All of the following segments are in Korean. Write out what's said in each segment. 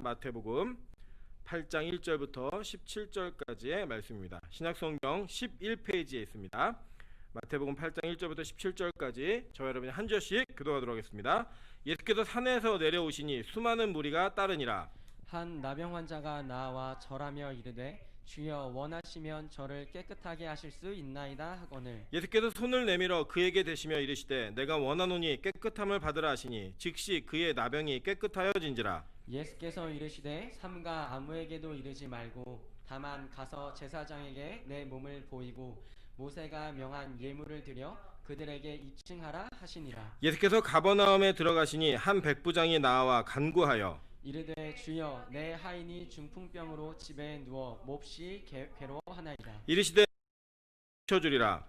마태복음 8장 1절부터 17절까지의 말씀입니다. 신약성경 11페이지에 있습니다. 마태복음 8장 1절부터 17절까지 저와 여러분이 한 절씩 교독하도록 하겠습니다. 예수께서 산에서 내려오시니 수많은 무리가 따르니라. 한 나병 환자가 나와 절하며 이르되 주여 원하시면 저를 깨끗하게 하실 수 있나이다 하거늘 예수께서 손을 내밀어 그에게 대시며 이르시되 내가 원하노니 깨끗함을 받으라 하시니 즉시 그의 나병이 깨끗하여진지라. 예수께서 이르시되 삼가 아무에게도 이르지 말고 다만 가서 제사장에게 내 몸을 보이고 모세가 명한 예물을 드려 그들에게 입증하라 하시니라. 예수께서 가버나움에 들어가시니 한 백부장이 나와 간구하여 이르되 주여 내 하인이 중풍병으로 집에 누워 몹시 괴로워하나이다. 이르시되 고쳐주리라.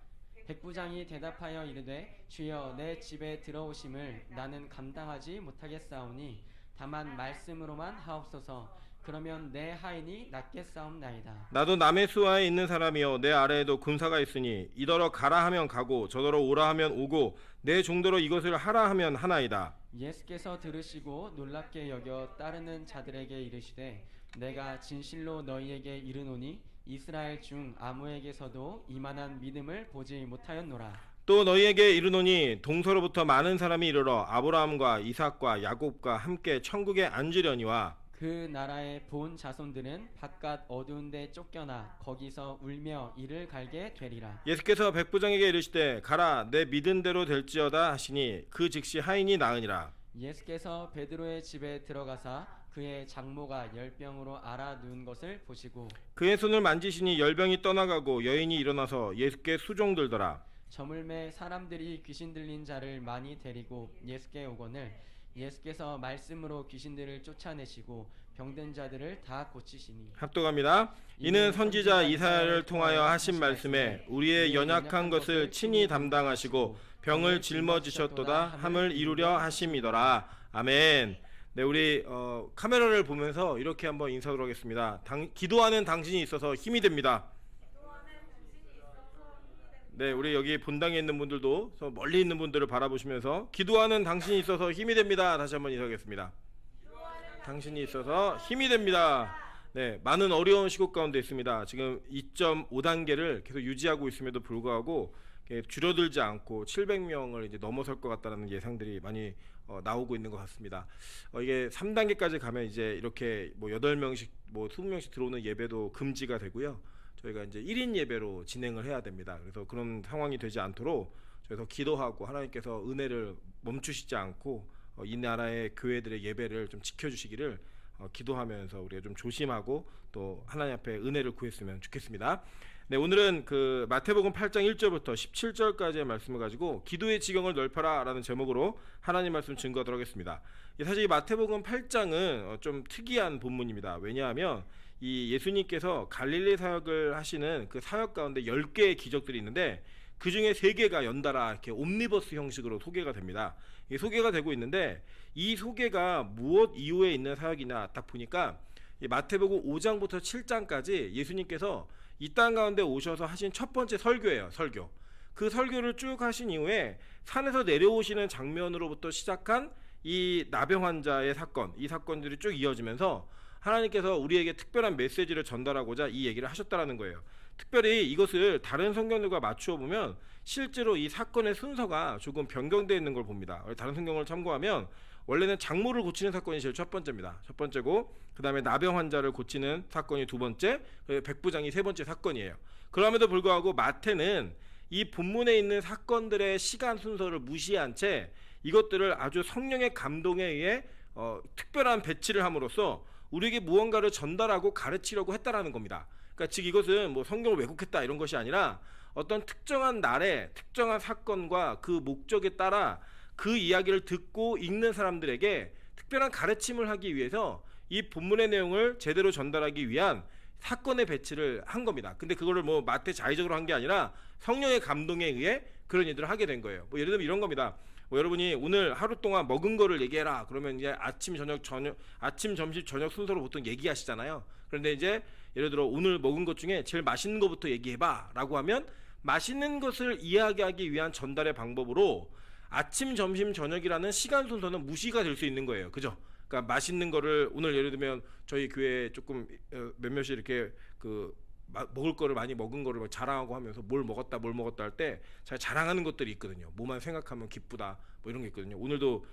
백부장이 대답하여 이르되 주여 내 집에 들어오심을 나는 감당하지 못하겠사오니 다만 말씀으로만 하옵소서. 그러면 내 하인이 낫겠사옵나이다. 나도 남의 수하에 있는 사람이요 내 아래에도 군사가 있으니 이더러 가라 하면 가고 저더러 오라 하면 오고 내 종대로 이것을 하라 하면 하나이다. 예수께서 들으시고 놀랍게 여겨 따르는 자들에게 이르시되 내가 진실로 너희에게 이르노니 이스라엘 중 아무에게서도 이만한 믿음을 보지 못하였노라. 또 너희에게 이르노니 동서로부터 많은 사람이 이르러 아브라함과 이삭과 야곱과 함께 천국에 앉으려니와 그 나라의 본 자손들은 바깥 어두운 데 쫓겨나 거기서 울며 이를 갈게 되리라. 예수께서 백부장에게 이르시되 가라 내 믿은 대로 될지어다 하시니 그 즉시 하인이 나으니라. 예수께서 베드로의 집에 들어가사 그의 장모가 열병으로 앓아 누운 것을 보시고 그의 손을 만지시니 열병이 떠나가고 여인이 일어나서 예수께 수종들더라. 저물매 사람들이 귀신 들린 자를 많이 데리고 예수께 오거늘 예수께서 말씀으로 귀신들을 쫓아내시고 병든 자들을 다 고치시니 합독합니다. 이는 선지자 이사야를 통하여 하신 말씀에 우리의 연약한 것을 친히 담당하시고 병을 짊어지셨도다 함을 이루려 하심이더라. 아멘. 네, 우리 카메라를 보면서 이렇게 한번 인사하도록 하겠습니다. 기도하는 당신이 있어서 힘이 됩니다. 네, 우리 여기 본당에 있는 분들도 멀리 있는 분들을 바라보시면서 기도하는 당신이 있어서 힘이 됩니다. 다시 한번 인사하겠습니다. 당신이 있어서 힘이 됩니다. 네, 많은 어려운 시국 가운데 있습니다. 지금 2.5단계를 계속 유지하고 있음에도 불구하고 줄어들지 않고 700명을 이제 넘어설 것 같다는 예상들이 많이 나오고 있는 것 같습니다. 이게 3단계까지 가면 이제 이렇게 뭐 8명씩 뭐 20명씩 들어오는 예배도 금지가 되고요. 저희가 이제 1인 예배로 진행을 해야 됩니다. 그래서 그런 상황이 되지 않도록 저희가 기도하고 하나님께서 은혜를 멈추시지 않고 이 나라의 교회들의 예배를 좀 지켜주시기를 기도하면서 우리가 좀 조심하고 또 하나님 앞에 은혜를 구했으면 좋겠습니다. 네, 오늘은 그 마태복음 8장 1절부터 17절까지의 말씀을 가지고 기도의 지경을 넓혀라 라는 제목으로 하나님 말씀 증거하도록 하겠습니다. 사실 이 마태복음 8장은 좀 특이한 본문입니다. 왜냐하면 이 예수님께서 갈릴리 사역을 하시는 그 사역 가운데 10개의 기적들이 있는데 그 중에 3개가 연달아 이렇게 옴니버스 형식으로 소개가 됩니다. 이게 소개가 되고 있는데 이 소개가 무엇 이후에 있는 사역이냐 딱 보니까 이 마태복음 5장부터 7장까지 예수님께서 이 땅 가운데 오셔서 하신 첫 번째 설교예요. 설교. 그 설교를 쭉 하신 이후에 산에서 내려오시는 장면으로부터 시작한 이 나병 환자의 사건, 이 사건들이 쭉 이어지면서 하나님께서 우리에게 특별한 메시지를 전달하고자 이 얘기를 하셨다라는 거예요. 특별히 이것을 다른 성경들과 맞추어 보면 실제로 이 사건의 순서가 조금 변경되어 있는 걸 봅니다. 다른 성경을 참고하면 원래는 장모를 고치는 사건이 제일 첫 번째입니다. 첫 번째고 그 다음에 나병 환자를 고치는 사건이 두 번째, 백부장이 세 번째 사건이에요. 그럼에도 불구하고 마태는 이 본문에 있는 사건들의 시간 순서를 무시한 채 이것들을 아주 성령의 감동에 의해 특별한 배치를 함으로써 우리에게 무언가를 전달하고 가르치려고 했다라는 겁니다. 그러니까 즉 이것은 뭐 성경을 왜곡했다 이런 것이 아니라 어떤 특정한 날에 특정한 사건과 그 목적에 따라 그 이야기를 듣고 읽는 사람들에게 특별한 가르침을 하기 위해서 이 본문의 내용을 제대로 전달하기 위한 사건의 배치를 한 겁니다. 근데 그거를 뭐 마태 자의적으로 한 게 아니라 성령의 감동에 의해 그런 일들을 하게 된 거예요. 뭐 예를 들면 이런 겁니다. 여러분이 오늘 하루 동안 먹은 거를 얘기해라 그러면 이제 아침 점심 저녁 순서로 보통 얘기하시잖아요. 그런데 이제 예를 들어 오늘 먹은 것 중에 제일 맛있는 것부터 얘기해봐 라고 하면 맛있는 것을 이야기하기 위한 전달의 방법으로 아침 점심 저녁이라는 시간 순서는 무시가 될 수 있는 거예요. 그죠? 그러니까 맛있는 거를 오늘 예를 들면 저희 교회에 조금 몇몇이 이렇게 먹을 거를 많이 먹은 거를 막 자랑하고 하면서 뭘 먹었다 할 때 잘 자랑하는 것들이 있거든요. 뭐만 생각하면 기쁘다 뭐 이런 게 있거든요. 오늘도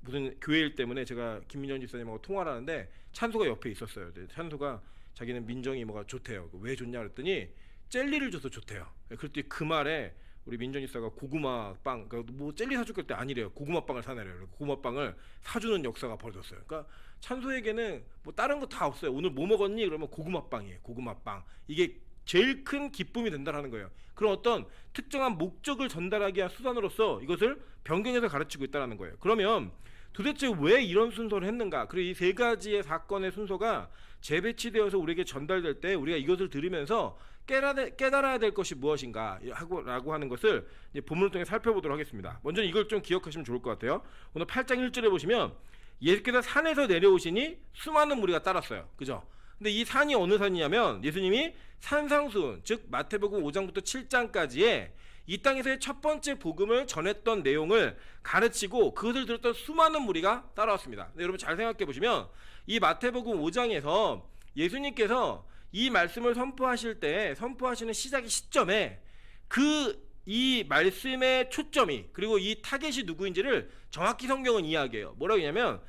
무슨 교회 일 때문에 제가 김민정 집사님하고 통화를 하는데 찬소가 옆에 있었어요. 찬소가 자기는 민정이 뭐가 좋대요. 왜 좋냐 그랬더니 젤리를 줘서 좋대요. 그랬더니 그 말에 우리 민정 집사가 고구마 빵, 그러니까 뭐 젤리 사줄 때 아니래요. 고구마 빵을 사내래요. 고구마 빵을 사주는 역사가 벌어졌어요. 그러니까 찬소에게는 뭐 다른 거 다 없어요. 오늘 뭐 먹었니? 그러면 고구마 빵이에요. 고구마 빵. 이게 제일 큰 기쁨이 된다는 거예요. 그런 어떤 특정한 목적을 전달하기 위한 수단으로서 이것을 변경해서 가르치고 있다는 거예요. 그러면 도대체 왜 이런 순서를 했는가? 그리고 이 세 가지의 사건의 순서가 재배치되어서 우리에게 전달될 때 우리가 이것을 들으면서 깨달아야 될 것이 무엇인가 라고 하는 것을 이제 본문을 통해 살펴보도록 하겠습니다. 먼저 이걸 좀 기억하시면 좋을 것 같아요. 오늘 8장 1절에 보시면 예수께서 산에서 내려오시니 수많은 무리가 따랐어요. 그죠? 근데 이 산이 어느 산이냐면 예수님이 산상수훈, 즉 마태복음 5장부터 7장까지의 이 땅에서의 첫 번째 복음을 전했던 내용을 가르치고 그것을 들었던 수많은 무리가 따라왔습니다. 여러분 잘 생각해 보시면 이 마태복음 5장에서 예수님께서 이 말씀을 선포하실 때 선포하시는 시작의 시점에 이 말씀의 초점이 그리고 이 타겟이 누구인지를 정확히 성경은 이야기해요. 뭐라고 하냐면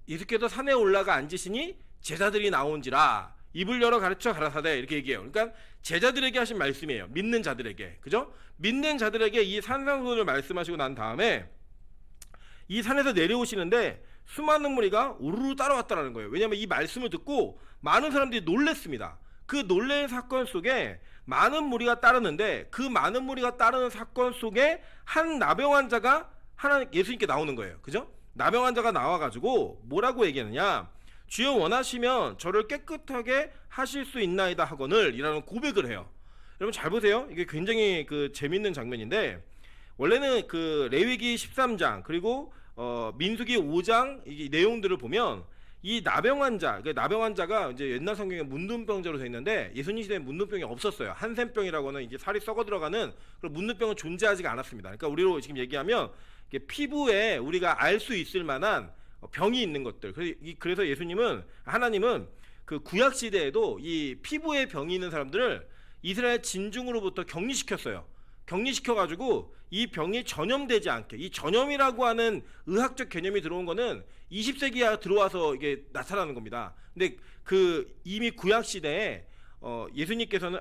예수께서 산에 올라가 앉으시니 제자들이 나온지라 입을 열어 가르쳐 가라사대 이렇게 얘기해요. 그러니까 제자들에게 하신 말씀이에요. 믿는 자들에게. 그죠? 믿는 자들에게 이 산상수훈을 말씀하시고 난 다음에 이 산에서 내려오시는데 수많은 무리가 우르르 따라왔다는 거예요. 왜냐하면 이 말씀을 듣고 많은 사람들이 놀랬습니다. 그 놀랄 사건 속에 많은 무리가 따르는데 그 많은 무리가 따르는 사건 속에 한 나병 환자가 예수님께 나오는 거예요. 그죠? 나병 환자가 나와가지고 뭐라고 얘기하느냐? 주여 원하시면 저를 깨끗하게 하실 수 있나이다 하거늘 이라는 고백을 해요. 여러분 잘 보세요. 이게 굉장히 재밌는 장면인데 원래는 레위기 13장 그리고 민수기 5장 이 내용들을 보면 이 나병 환자가 이제 옛날 성경에 문둥병자로 되어 있는데 예수님 시대에 문둥병이 없었어요. 한센병이라고는 이제 살이 썩어 들어가는 그런 문둥병은 존재하지가 않았습니다. 그러니까 우리로 지금 얘기하면 피부에 우리가 알 수 있을 만한 병이 있는 것들. 그래서 하나님은 그 구약 시대에도 이 피부에 병이 있는 사람들을 이스라엘 진중으로부터 격리시켰어요. 격리시켜가지고 이 병이 전염되지 않게, 이 전염이라고 하는 의학적 개념이 들어온 거는 20세기에 들어와서 이게 나타나는 겁니다. 근데 이미 구약 시대에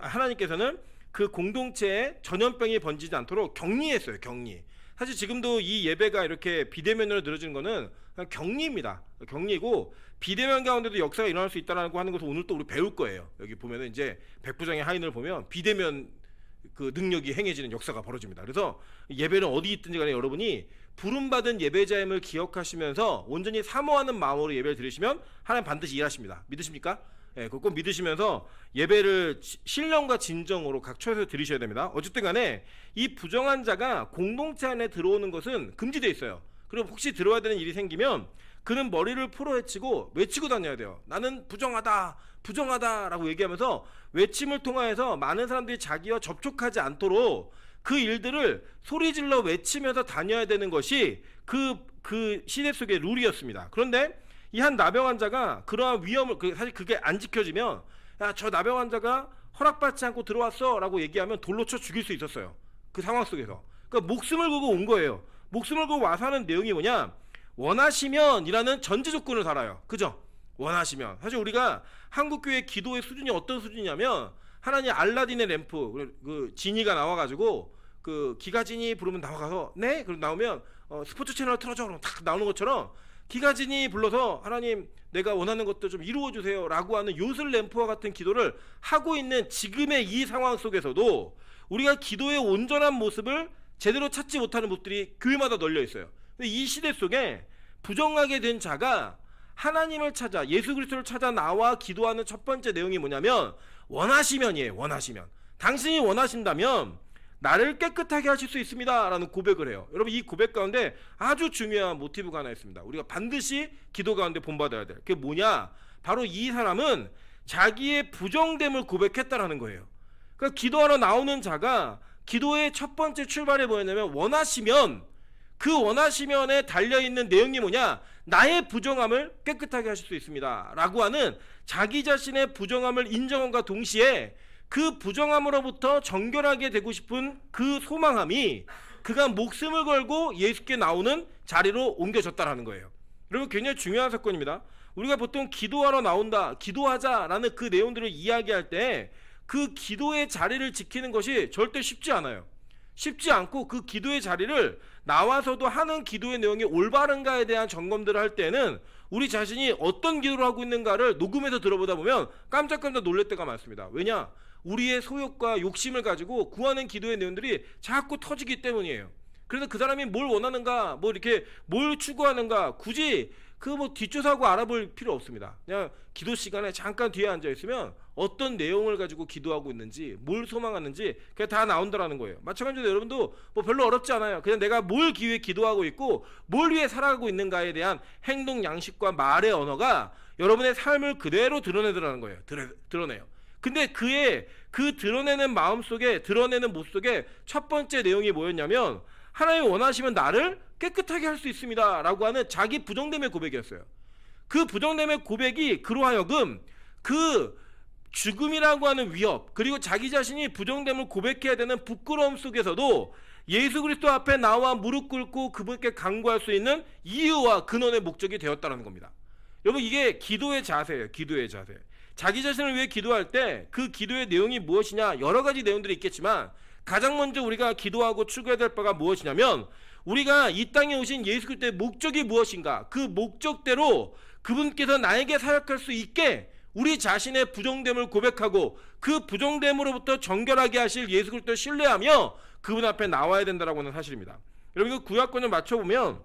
하나님께서는 그 공동체에 전염병이 번지지 않도록 격리했어요. 격리. 사실 지금도 이 예배가 이렇게 비대면으로 늘어지는 거는 그냥 격리입니다. 격리고 비대면 가운데도 역사가 일어날 수 있다라고 하는 것을 오늘 또 우리 배울 거예요. 여기 보면은 이제 백부장의 하인을 보면 비대면 능력이 행해지는 역사가 벌어집니다. 그래서 예배는 어디 있든지 간에 여러분이 부름받은 예배자임을 기억하시면서 온전히 사모하는 마음으로 예배를 드리시면 하나님 반드시 일하십니다. 믿으십니까? 예, 그거 꼭 믿으시면서 예배를 신령과 진정으로 각 처에서 드리셔야 됩니다. 어쨌든 간에 이 부정한 자가 공동체 안에 들어오는 것은 금지되어 있어요. 그리고 혹시 들어와야 되는 일이 생기면 그는 머리를 풀어헤치고 외치고 다녀야 돼요. 나는 부정하다 라고 얘기하면서 외침을 통하여서 많은 사람들이 자기와 접촉하지 않도록 그 일들을 소리질러 외치면서 다녀야 되는 것이 그 시대 속의 룰이었습니다. 그런데 이 한 나병 환자가 그러한 위험을 사실 그게 안 지켜지면 야, 저 나병 환자가 허락받지 않고 들어왔어 라고 얘기하면 돌로 쳐 죽일 수 있었어요. 그 상황 속에서. 그러니까 목숨을 걸고 온 거예요. 목숨을 걸고 와서 하는 내용이 뭐냐? 원하시면 이라는 전제 조건을 달아요. 그죠? 원하시면. 사실 우리가 한국교회 기도의 수준이 어떤 수준이냐면 하나님 알라딘의 램프 지니가 나와가지고 기가진이 부르면 나와가서 네? 그럼 나오면 스포츠 채널 틀어줘 그러면 탁 나오는 것처럼 기가진이 불러서 하나님 내가 원하는 것도 좀 이루어주세요 라고 하는 요술 램프와 같은 기도를 하고 있는 지금의 이 상황 속에서도 우리가 기도의 온전한 모습을 제대로 찾지 못하는 모습들이 교회마다 널려 있어요. 근데 이 시대 속에 부정하게 된 자가 하나님을 찾아 예수 그리스도를 찾아 나와 기도하는 첫 번째 내용이 뭐냐면 원하시면이에요. 원하시면 당신이 원하신다면 나를 깨끗하게 하실 수 있습니다 라는 고백을 해요. 여러분 이 고백 가운데 아주 중요한 모티브가 하나 있습니다. 우리가 반드시 기도 가운데 본받아야 될 그게 뭐냐? 바로 이 사람은 자기의 부정됨을 고백했다라는 거예요. 그러니까 기도하러 나오는 자가 기도의 첫 번째 출발이 뭐였냐면 원하시면 그 원하시면에 달려있는 내용이 뭐냐? 나의 부정함을 깨끗하게 하실 수 있습니다 라고 하는 자기 자신의 부정함을 인정함과 동시에 그 부정함으로부터 정결하게 되고 싶은 그 소망함이 그가 목숨을 걸고 예수께 나오는 자리로 옮겨졌다라는 거예요. 여러분, 굉장히 중요한 사건입니다. 우리가 보통 기도하러 나온다, 기도하자라는 그 내용들을 이야기할 때 그 기도의 자리를 지키는 것이 절대 쉽지 않아요. 쉽지 않고 그 기도의 자리를 나와서도 하는 기도의 내용이 올바른가에 대한 점검들을 할 때는 우리 자신이 어떤 기도를 하고 있는가를 녹음해서 들어보다 보면 깜짝깜짝 놀랄 때가 많습니다. 왜냐? 우리의 소욕과 욕심을 가지고 구하는 기도의 내용들이 자꾸 터지기 때문이에요. 그래서 그 사람이 뭘 원하는가, 뭐 이렇게 뭘 추구하는가, 굳이 그 뭐 뒷조사하고 알아볼 필요 없습니다. 그냥 기도 시간에 잠깐 뒤에 앉아 있으면 어떤 내용을 가지고 기도하고 있는지, 뭘 소망하는지 그게 다 나온다라는 거예요. 마찬가지로 여러분도 뭐 별로 어렵지 않아요. 그냥 내가 뭘 위해 기도하고 있고 뭘 위해 살아가고 있는가에 대한 행동 양식과 말의 언어가 여러분의 삶을 그대로 드러내더라는 거예요. 드러내요. 근데 그 드러내는 마음 속에, 드러내는 모습 속에 첫 번째 내용이 뭐였냐면, 하나님이 원하시면 나를 깨끗하게 할 수 있습니다 라고 하는 자기 부정됨의 고백이었어요. 그 부정됨의 고백이 그로 하여금 그 죽음이라고 하는 위협, 그리고 자기 자신이 부정됨을 고백해야 되는 부끄러움 속에서도 예수 그리스도 앞에 나와 무릎 꿇고 그분께 간구할 수 있는 이유와 근원의 목적이 되었다는 겁니다. 여러분, 이게 기도의 자세예요. 기도의 자세. 자기 자신을 위해 기도할 때 그 기도의 내용이 무엇이냐, 여러 가지 내용들이 있겠지만 가장 먼저 우리가 기도하고 추구해야 될 바가 무엇이냐면, 우리가 이 땅에 오신 예수 그리스도의 목적이 무엇인가, 그 목적대로 그분께서 나에게 사역할 수 있게 우리 자신의 부정됨을 고백하고 그 부정됨으로부터 정결하게 하실 예수 그리스도를 신뢰하며 그분 앞에 나와야 된다라고 하는 사실입니다. 여러분, 이거 구약권을 맞춰보면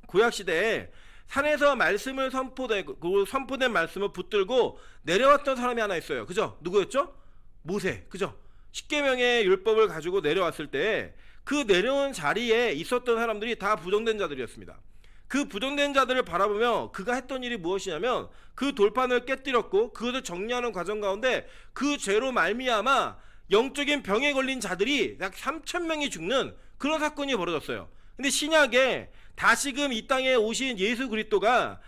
구약시대에 산에서 말씀을 선포된 말씀을 붙들고 내려왔던 사람이 하나 있어요. 그죠? 누구였죠? 모세. 그죠? 십계명의 율법을 가지고 내려왔을 때 그 내려온 자리에 있었던 사람들이 다 부정된 자들이었습니다. 그 부정된 자들을 바라보며 그가 했던 일이 무엇이냐면, 그 돌판을 깨뜨렸고 그것을 정리하는 과정 가운데 그 죄로 말미암아 영적인 병에 걸린 자들이 약 3,000명이 죽는 그런 사건이 벌어졌어요. 근데 신약에 다시금 이 땅에 오신 예수 그리스도가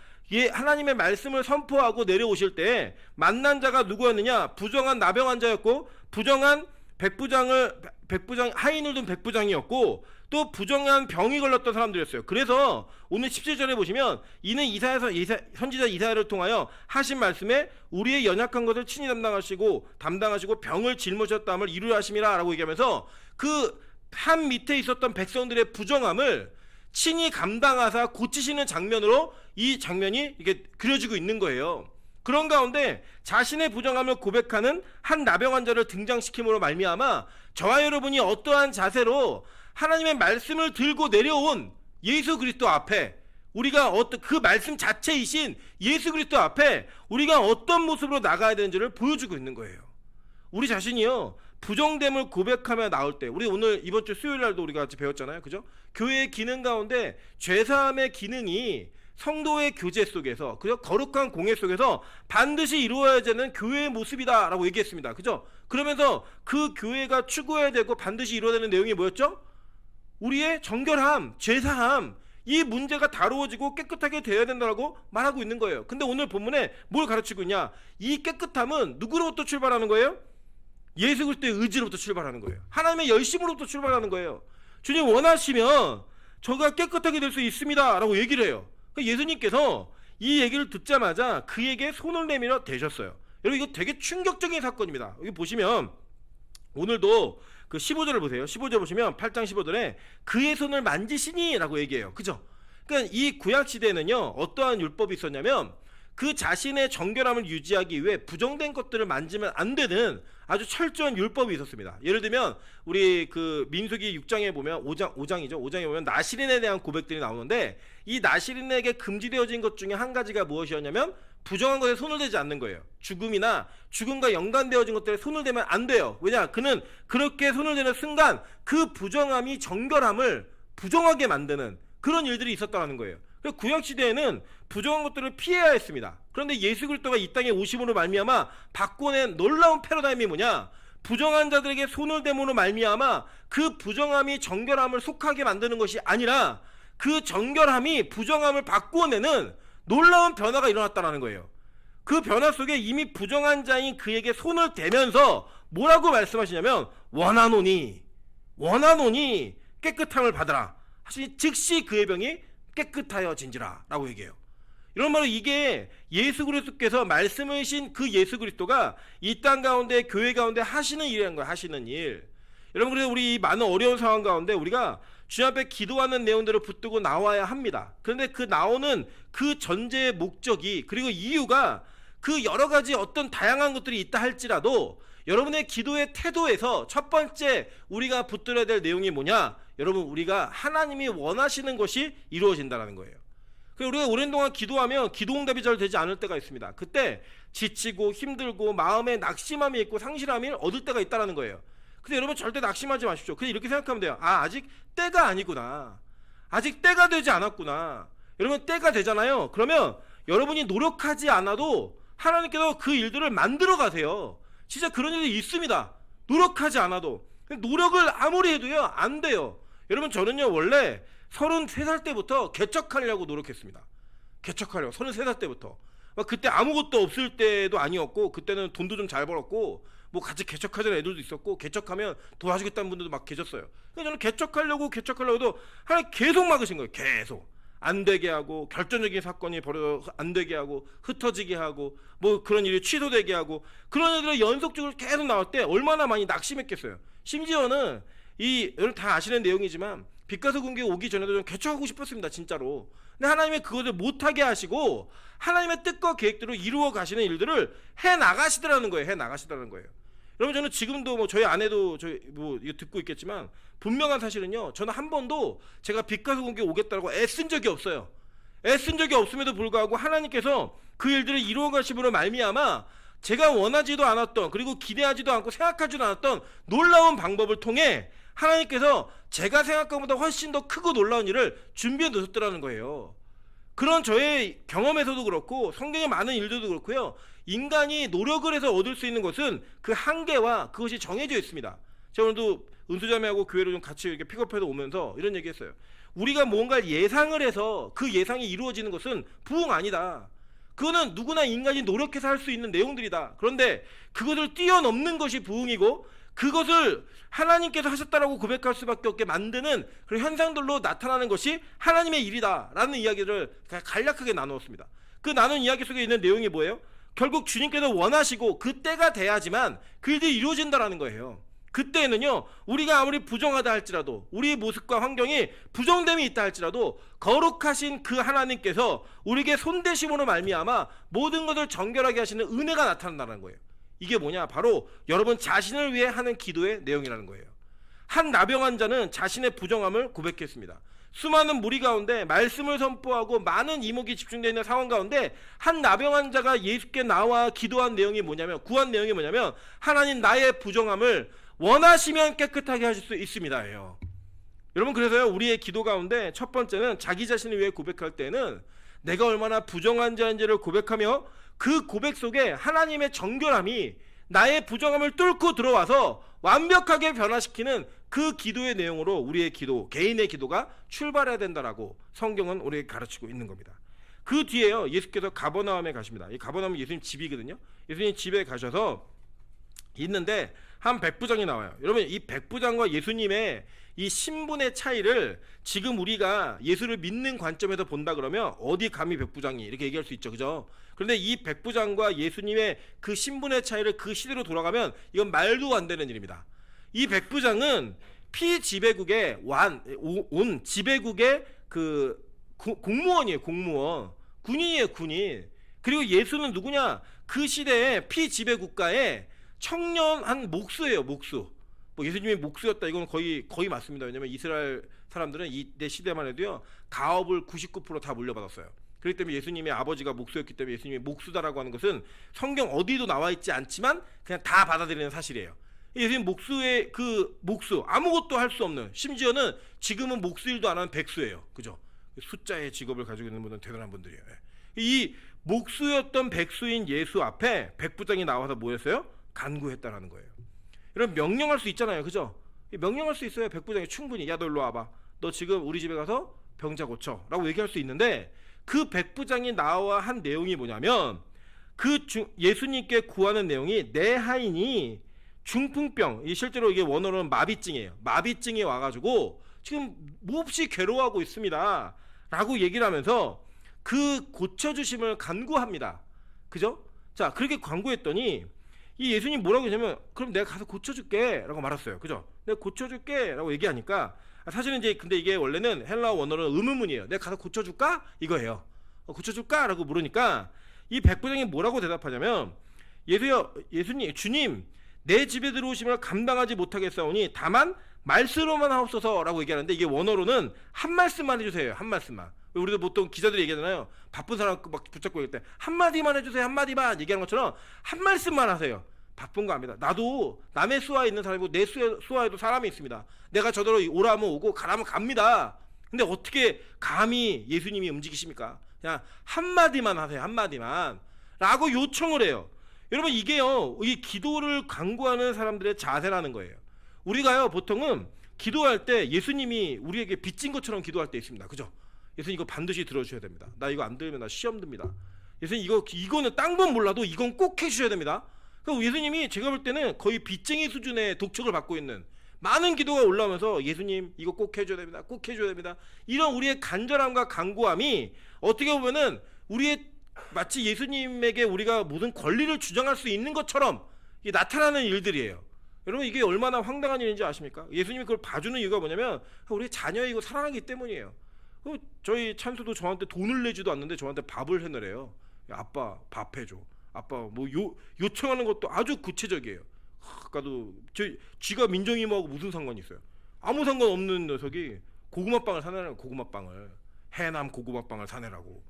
하나님의 말씀을 선포하고 내려오실 때 만난 자가 누구였느냐? 부정한 나병 자였고, 부정한 하인을 둔 백부장이었고, 또 부정한 병이 걸렸던 사람들이었어요. 그래서 오늘 17절에 보시면 이는 선지자 이사야를 통하여 하신 말씀에 우리의 연약한 것을 친히 담당하시고 병을 짊어졌다함을 이루려 하심이라 라고 얘기하면서 그 한 밑에 있었던 백성들의 부정함을 친히 감당하사 고치시는 장면으로 이 장면이 이게 그려지고 있는 거예요. 그런 가운데 자신의 부정함을 고백하는 한 나병 환자를 등장시킴으로 말미암아 저와 여러분이 어떠한 자세로 하나님의 말씀을 들고 내려온 예수 그리스도 앞에, 우리가 그 말씀 자체이신 예수 그리스도 앞에 우리가 어떤 모습으로 나가야 되는지를 보여주고 있는 거예요. 우리 자신이요, 부정됨을 고백하며 나올 때, 우리 오늘 이번 주 수요일 날도 우리가 같이 배웠잖아요. 그죠? 교회의 기능 가운데 죄사함의 기능이 성도의 교제 속에서, 그죠? 거룩한 공예 속에서 반드시 이루어야 되는 교회의 모습이다 라고 얘기했습니다. 그죠? 그러면서 그 교회가 추구해야 되고 반드시 이루어야 되는 내용이 뭐였죠? 우리의 정결함, 죄사함, 이 문제가 다루어지고 깨끗하게 되어야 된다고 말하고 있는 거예요. 근데 오늘 본문에 뭘 가르치고 있냐? 이 깨끗함은 누구로부터 출발하는 거예요? 예수 그리스도의 의지로부터 출발하는 거예요. 하나님의 열심으로부터 출발하는 거예요. 주님 원하시면 저가 깨끗하게 될 수 있습니다 라고 얘기를 해요. 예수님께서 이 얘기를 듣자마자 그에게 손을 내밀어 대셨어요. 여러분, 이거 되게 충격적인 사건입니다. 여기 보시면 오늘도 그 15절을 보세요. 15절 보시면 8장 15절에 그의 손을 만지시니 라고 얘기해요. 그죠? 그러니까 이 구약 시대에는요, 어떠한 율법이 있었냐면 그 자신의 정결함을 유지하기 위해 부정된 것들을 만지면 안 되는 아주 철저한 율법이 있었습니다. 예를 들면 우리 그 민수기 6장에 보면 5장에 보면 나실인에 대한 고백들이 나오는데, 이 나실인에게 금지되어진 것 중에 한 가지가 무엇이었냐면 부정한 것에 손을 대지 않는 거예요. 죽음이나 죽음과 연관되어진 것들에 손을 대면 안 돼요. 왜냐? 그는 그렇게 손을 대는 순간 그 부정함이 정결함을 부정하게 만드는 그런 일들이 있었다는 거예요. 구약 시대에는 부정한 것들을 피해야 했습니다. 그런데 예수 그리스도가 이 땅에 오심으로 말미암아 바꿔낸 놀라운 패러다임이 뭐냐? 부정한 자들에게 손을 대므로 말미암아 그 부정함이 정결함을 속하게 만드는 것이 아니라 그 정결함이 부정함을 바꾸어내는 놀라운 변화가 일어났다는 거예요. 그 변화 속에 이미 부정한 자인 그에게 손을 대면서 뭐라고 말씀하시냐면 원하노니 깨끗함을 받으라 하시니 즉시 그의 병이 깨끗하여진지라 라고 얘기해요. 이런 말로 이게 예수 그리스도께서 말씀하신 그 예수 그리스도가 이 땅 가운데 교회 가운데 하시는 일이라는 거예요. 하시는 일. 여러분, 그래서 우리 이 많은 어려운 상황 가운데 우리가 주님 앞에 기도하는 내용들을 붙들고 나와야 합니다. 그런데 그 나오는 그 전제의 목적이 그리고 이유가 그 여러 가지 어떤 다양한 것들이 있다 할지라도 여러분의 기도의 태도에서 첫 번째 우리가 붙들어야 될 내용이 뭐냐? 여러분, 우리가 하나님이 원하시는 것이 이루어진다는 거예요. 그리고 우리가 오랜 동안 기도하면 기도응답이 잘 되지 않을 때가 있습니다. 그때 지치고 힘들고 마음에 낙심함이 있고 상실함을 얻을 때가 있다는 거예요. 근데 여러분 절대 낙심하지 마십시오. 그냥 이렇게 생각하면 돼요. 아직 때가 아니구나. 아직 때가 되지 않았구나. 여러분, 때가 되잖아요. 그러면 여러분이 노력하지 않아도 하나님께서 그 일들을 만들어 가세요. 진짜 그런 일이 있습니다. 노력하지 않아도. 노력을 아무리 해도요 안 돼요. 여러분, 저는요 원래 33살 때부터 개척하려고 노력했습니다. 개척하려고 33살 때부터. 그때 아무것도 없을 때도 아니었고, 그때는 돈도 좀 잘 벌었고, 뭐 같이 개척하자는 애들도 있었고, 개척하면 도와주겠다는 분들도 막 계셨어요. 그래서 저는 개척하려고 해도 하나님 계속 막으신 거예요. 계속 안 되게 하고, 결정적인 사건이 벌어 안 되게 하고, 흩어지게 하고, 뭐 그런 일이 취소되게 하고, 그런 일들이 연속적으로 계속 나올 때 얼마나 많이 낙심했겠어요. 심지어는 여러분 다 아시는 내용이지만 빛가서 군교 오기 전에도 좀 개척하고 싶었습니다, 진짜로. 근데 하나님이 그것을 못하게 하시고 하나님의 뜻과 계획대로 이루어 가시는 일들을 해 나가시더라는 거예요. 여러분, 저는 지금도 뭐 저희 아내도 뭐 이거 듣고 있겠지만 분명한 사실은요, 저는 한 번도 제가 빛가서 군교 오겠다고 애쓴 적이 없어요. 애쓴 적이 없음에도 불구하고 하나님께서 그 일들을 이루어 가심으로 말미암아 제가 원하지도 않았던, 그리고 기대하지도 않고 생각하지도 않았던 놀라운 방법을 통해 하나님께서 제가 생각한 것보다 훨씬 더 크고 놀라운 일을 준비해 놓으셨더라는 거예요. 그런 저의 경험에서도 그렇고 성경의 많은 일들도 그렇고요, 인간이 노력을 해서 얻을 수 있는 것은 그 한계와 그것이 정해져 있습니다. 제가 오늘도 은수자매하고 교회를 좀 같이 이렇게 픽업해서 오면서 이런 얘기 했어요. 우리가 뭔가를 예상을 해서 그 예상이 이루어지는 것은 부흥 아니다. 그거는 누구나 인간이 노력해서 할 수 있는 내용들이다. 그런데 그것을 뛰어넘는 것이 부흥이고, 그것을 하나님께서 하셨다라고 고백할 수밖에 없게 만드는 그런 현상들로 나타나는 것이 하나님의 일이다 라는 이야기를 간략하게 나누었습니다. 그 나눈 이야기 속에 있는 내용이 뭐예요? 결국 주님께서 원하시고 그 때가 돼야지만 그 일이 이루어진다라는 거예요. 그때는요, 우리가 아무리 부정하다 할지라도, 우리의 모습과 환경이 부정됨이 있다 할지라도 거룩하신 그 하나님께서 우리에게 손대심으로 말미암아 모든 것을 정결하게 하시는 은혜가 나타난다는 거예요. 이게 뭐냐? 바로 여러분 자신을 위해 하는 기도의 내용이라는 거예요. 한 나병 자는 자신의 부정함을 고백했습니다. 수많은 무리 가운데 말씀을 선포하고 많은 이목이 집중되어 있는 상황 가운데 한 나병 환자가 예수께 나와 기도한 내용이 뭐냐면, 구한 내용이 뭐냐면, 하나님 나의 부정함을 원하시면 깨끗하게 하실 수 있습니다예요. 여러분, 그래서요 우리의 기도 가운데 첫 번째는 자기 자신을 위해 고백할 때는 내가 얼마나 부정한 자인지를 고백하며 그 고백 속에 하나님의 정결함이 나의 부정함을 뚫고 들어와서 완벽하게 변화시키는 그 기도의 내용으로 우리의 기도, 개인의 기도가 출발해야 된다라고 성경은 우리에게 가르치고 있는 겁니다. 그 뒤에요, 예수께서 가버나움에 가십니다. 이 가버나움은 예수님 집이거든요. 예수님 집에 가셔서 있는데 한 백부장이 나와요. 여러분, 이 백부장과 예수님의 이 신분의 차이를 지금 우리가 예수를 믿는 관점에서 본다 그러면 어디 감히 백부장이 이렇게 얘기할 수 있죠, 그죠? 그런데 이 백부장과 예수님의 그 신분의 차이를 그 시대로 돌아가면 이건 말도 안 되는 일입니다. 이 백부장은 피지배국의 온 지배국의 그 공무원이에요. 공무원, 군인이에요. 군인. 그리고 예수는 누구냐? 그 시대에 피지배국가의 청년한 목수예요. 목수. 뭐 예수님이 목수였다, 이건 거의 맞습니다. 왜냐면 이스라엘 사람들은 이때 시대만 해도요 가업을 99% 다 물려받았어요. 그렇기 때문에 예수님의 아버지가 목수였기 때문에 예수님이 목수다라고 하는 것은 성경 어디도 나와 있지 않지만 그냥 다 받아들이는 사실이에요. 예수님 목수의 그 목수, 아무것도 할 수 없는, 심지어는 지금은 목수일도 안 하는 백수예요. 그죠? 숫자의 직업을 가지고 있는 분은 대단한 분들이에요. 이 목수였던 백수인 예수 앞에 백부장이 나와서 뭐였어요? 간구했다라는 거예요. 여러분, 명령할 수 있잖아요, 그죠? 명령할 수 있어요. 백부장이 충분히, 야 너 일로 와봐, 너 지금 우리 집에 가서 병자 고쳐 라고 얘기할 수 있는데, 그 백부장이 나와 한 내용이 뭐냐면, 예수님께 구하는 내용이 내 하인이 중풍병, 실제로 이게 원어로는 마비증이에요. 마비증이 와가지고 지금 몹시 괴로워하고 있습니다 라고 얘기를 하면서 그 고쳐주심을 간구합니다. 그죠? 자, 그렇게 간구했더니 이 예수님 뭐라고 했냐면, 그럼 내가 가서 고쳐줄게 라고 말했어요. 그죠? 내가 고쳐줄게 라고 얘기하니까, 사실은 이제 근데 이게 원래는 헬라어 원어로는 의문문이에요. 내가 가서 고쳐줄까? 이거예요. 고쳐줄까? 라고 물으니까 이 백부장이 뭐라고 대답하냐면, 예수님, 주님, 내 집에 들어오심을 감당하지 못하겠사오니 다만 말씀으로만 하옵소서 라고 얘기하는데, 이게 원어로는 한 말씀만 해주세요. 한 말씀만. 우리도 보통 기자들이 얘기하잖아요. 바쁜 사람 막 붙잡고 있을 때 한마디만 해주세요. 한마디만 얘기하는 것처럼 한 말씀만 하세요. 바쁜 거 압니다. 나도 남의 수하에 있는 사람이고 내 수하에도 사람이 있습니다. 내가 저더러 오라면 오고 가라면 갑니다. 근데 어떻게 감히 예수님이 움직이십니까? 그냥 한마디만 하세요. 한마디만 라고 요청을 해요. 여러분, 이게요, 이 기도를 간구하는 사람들의 자세라는 거예요. 우리가요, 보통은 기도할 때 예수님이 우리에게 빚진 것처럼 기도할 때 있습니다. 그죠? 예수님 이거 반드시 들어주셔야 됩니다. 나 이거 안 들으면 나 시험 듭니다. 예수님 이거는 딴 건 몰라도 이건 꼭 해주셔야 됩니다. 그리고 예수님이 제가 볼 때는 거의 빚쟁이 수준의 독촉을 받고 있는 많은 기도가 올라오면서, 예수님 이거 꼭 해줘야 됩니다. 꼭 해줘야 됩니다. 이런 우리의 간절함과 간구함이 어떻게 보면은 우리의 마치 예수님에게 우리가 무슨 권리를 주장할 수 있는 것처럼 나타나는 일들이에요. 여러분, 이게 얼마나 황당한 일인지 아십니까? 예수님이 그걸 봐주는 이유가 뭐냐면 우리 자녀이고 사랑하기 때문이에요. 저희 찬수도 저한테 돈을 내지도 않는데 저한테 밥을 해내래요. 아빠 밥 해줘. 아빠 뭐 요청하는 것도 아주 구체적이에요. 아까도 쥐가 민정이모하고 무슨 상관이 있어요? 아무 상관없는 녀석이 고구마빵을 사내라고, 고구마빵을, 해남 고구마빵을 사내라고.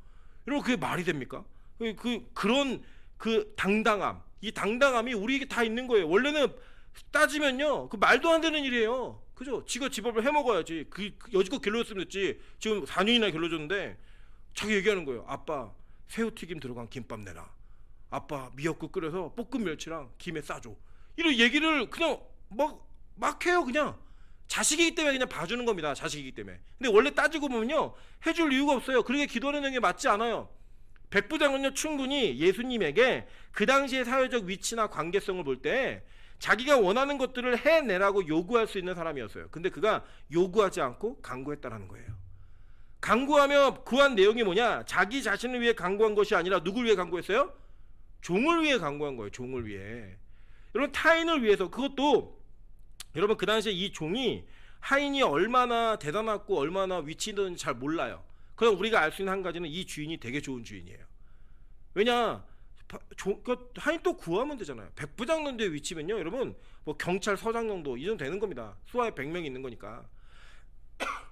여러분, 그게 말이 됩니까? 그런 당당함, 이 당당함이 우리에게 다 있는 거예요. 원래는 따지면요, 그 말도 안 되는 일이에요. 그죠? 지가 집 밥을 해 먹어야지. 여지껏 길러줬으면 됐지. 지금 4년이나 길러줬는데 자기 얘기하는 거예요. 아빠 새우튀김 들어간 김밥 내라. 아빠 미역국 끓여서 볶은 멸치랑 김에 싸줘. 이런 얘기를 그냥 막 해요. 그냥 자식이기 때문에 그냥 봐주는 겁니다. 자식이기 때문에. 근데 원래 따지고 보면요, 해줄 이유가 없어요. 그렇게 기도하는 게 맞지 않아요. 백부장은요, 충분히 예수님에게 그 당시의 사회적 위치나 관계성을 볼 때 자기가 원하는 것들을 해내라고 요구할 수 있는 사람이었어요. 근데 그가 요구하지 않고 간구했다라는 거예요. 간구하며 구한 내용이 뭐냐? 자기 자신을 위해 간구한 것이 아니라 누굴 위해 간구했어요? 종을 위해 간구한 거예요. 종을 위해. 여러분, 타인을 위해서. 그것도 여러분, 그 당시에 이 종이 하인이 얼마나 대단하고 얼마나 위치 있는지 잘 몰라요. 그럼 우리가 알 수 있는 한 가지는 이 주인이 되게 좋은 주인이에요. 왜냐? 하인 또 구하면 되잖아요. 백부장 정도의 위치면요, 여러분, 뭐 경찰서장 정도 이 정도 되는 겁니다. 수하에 100명이 있는 거니까.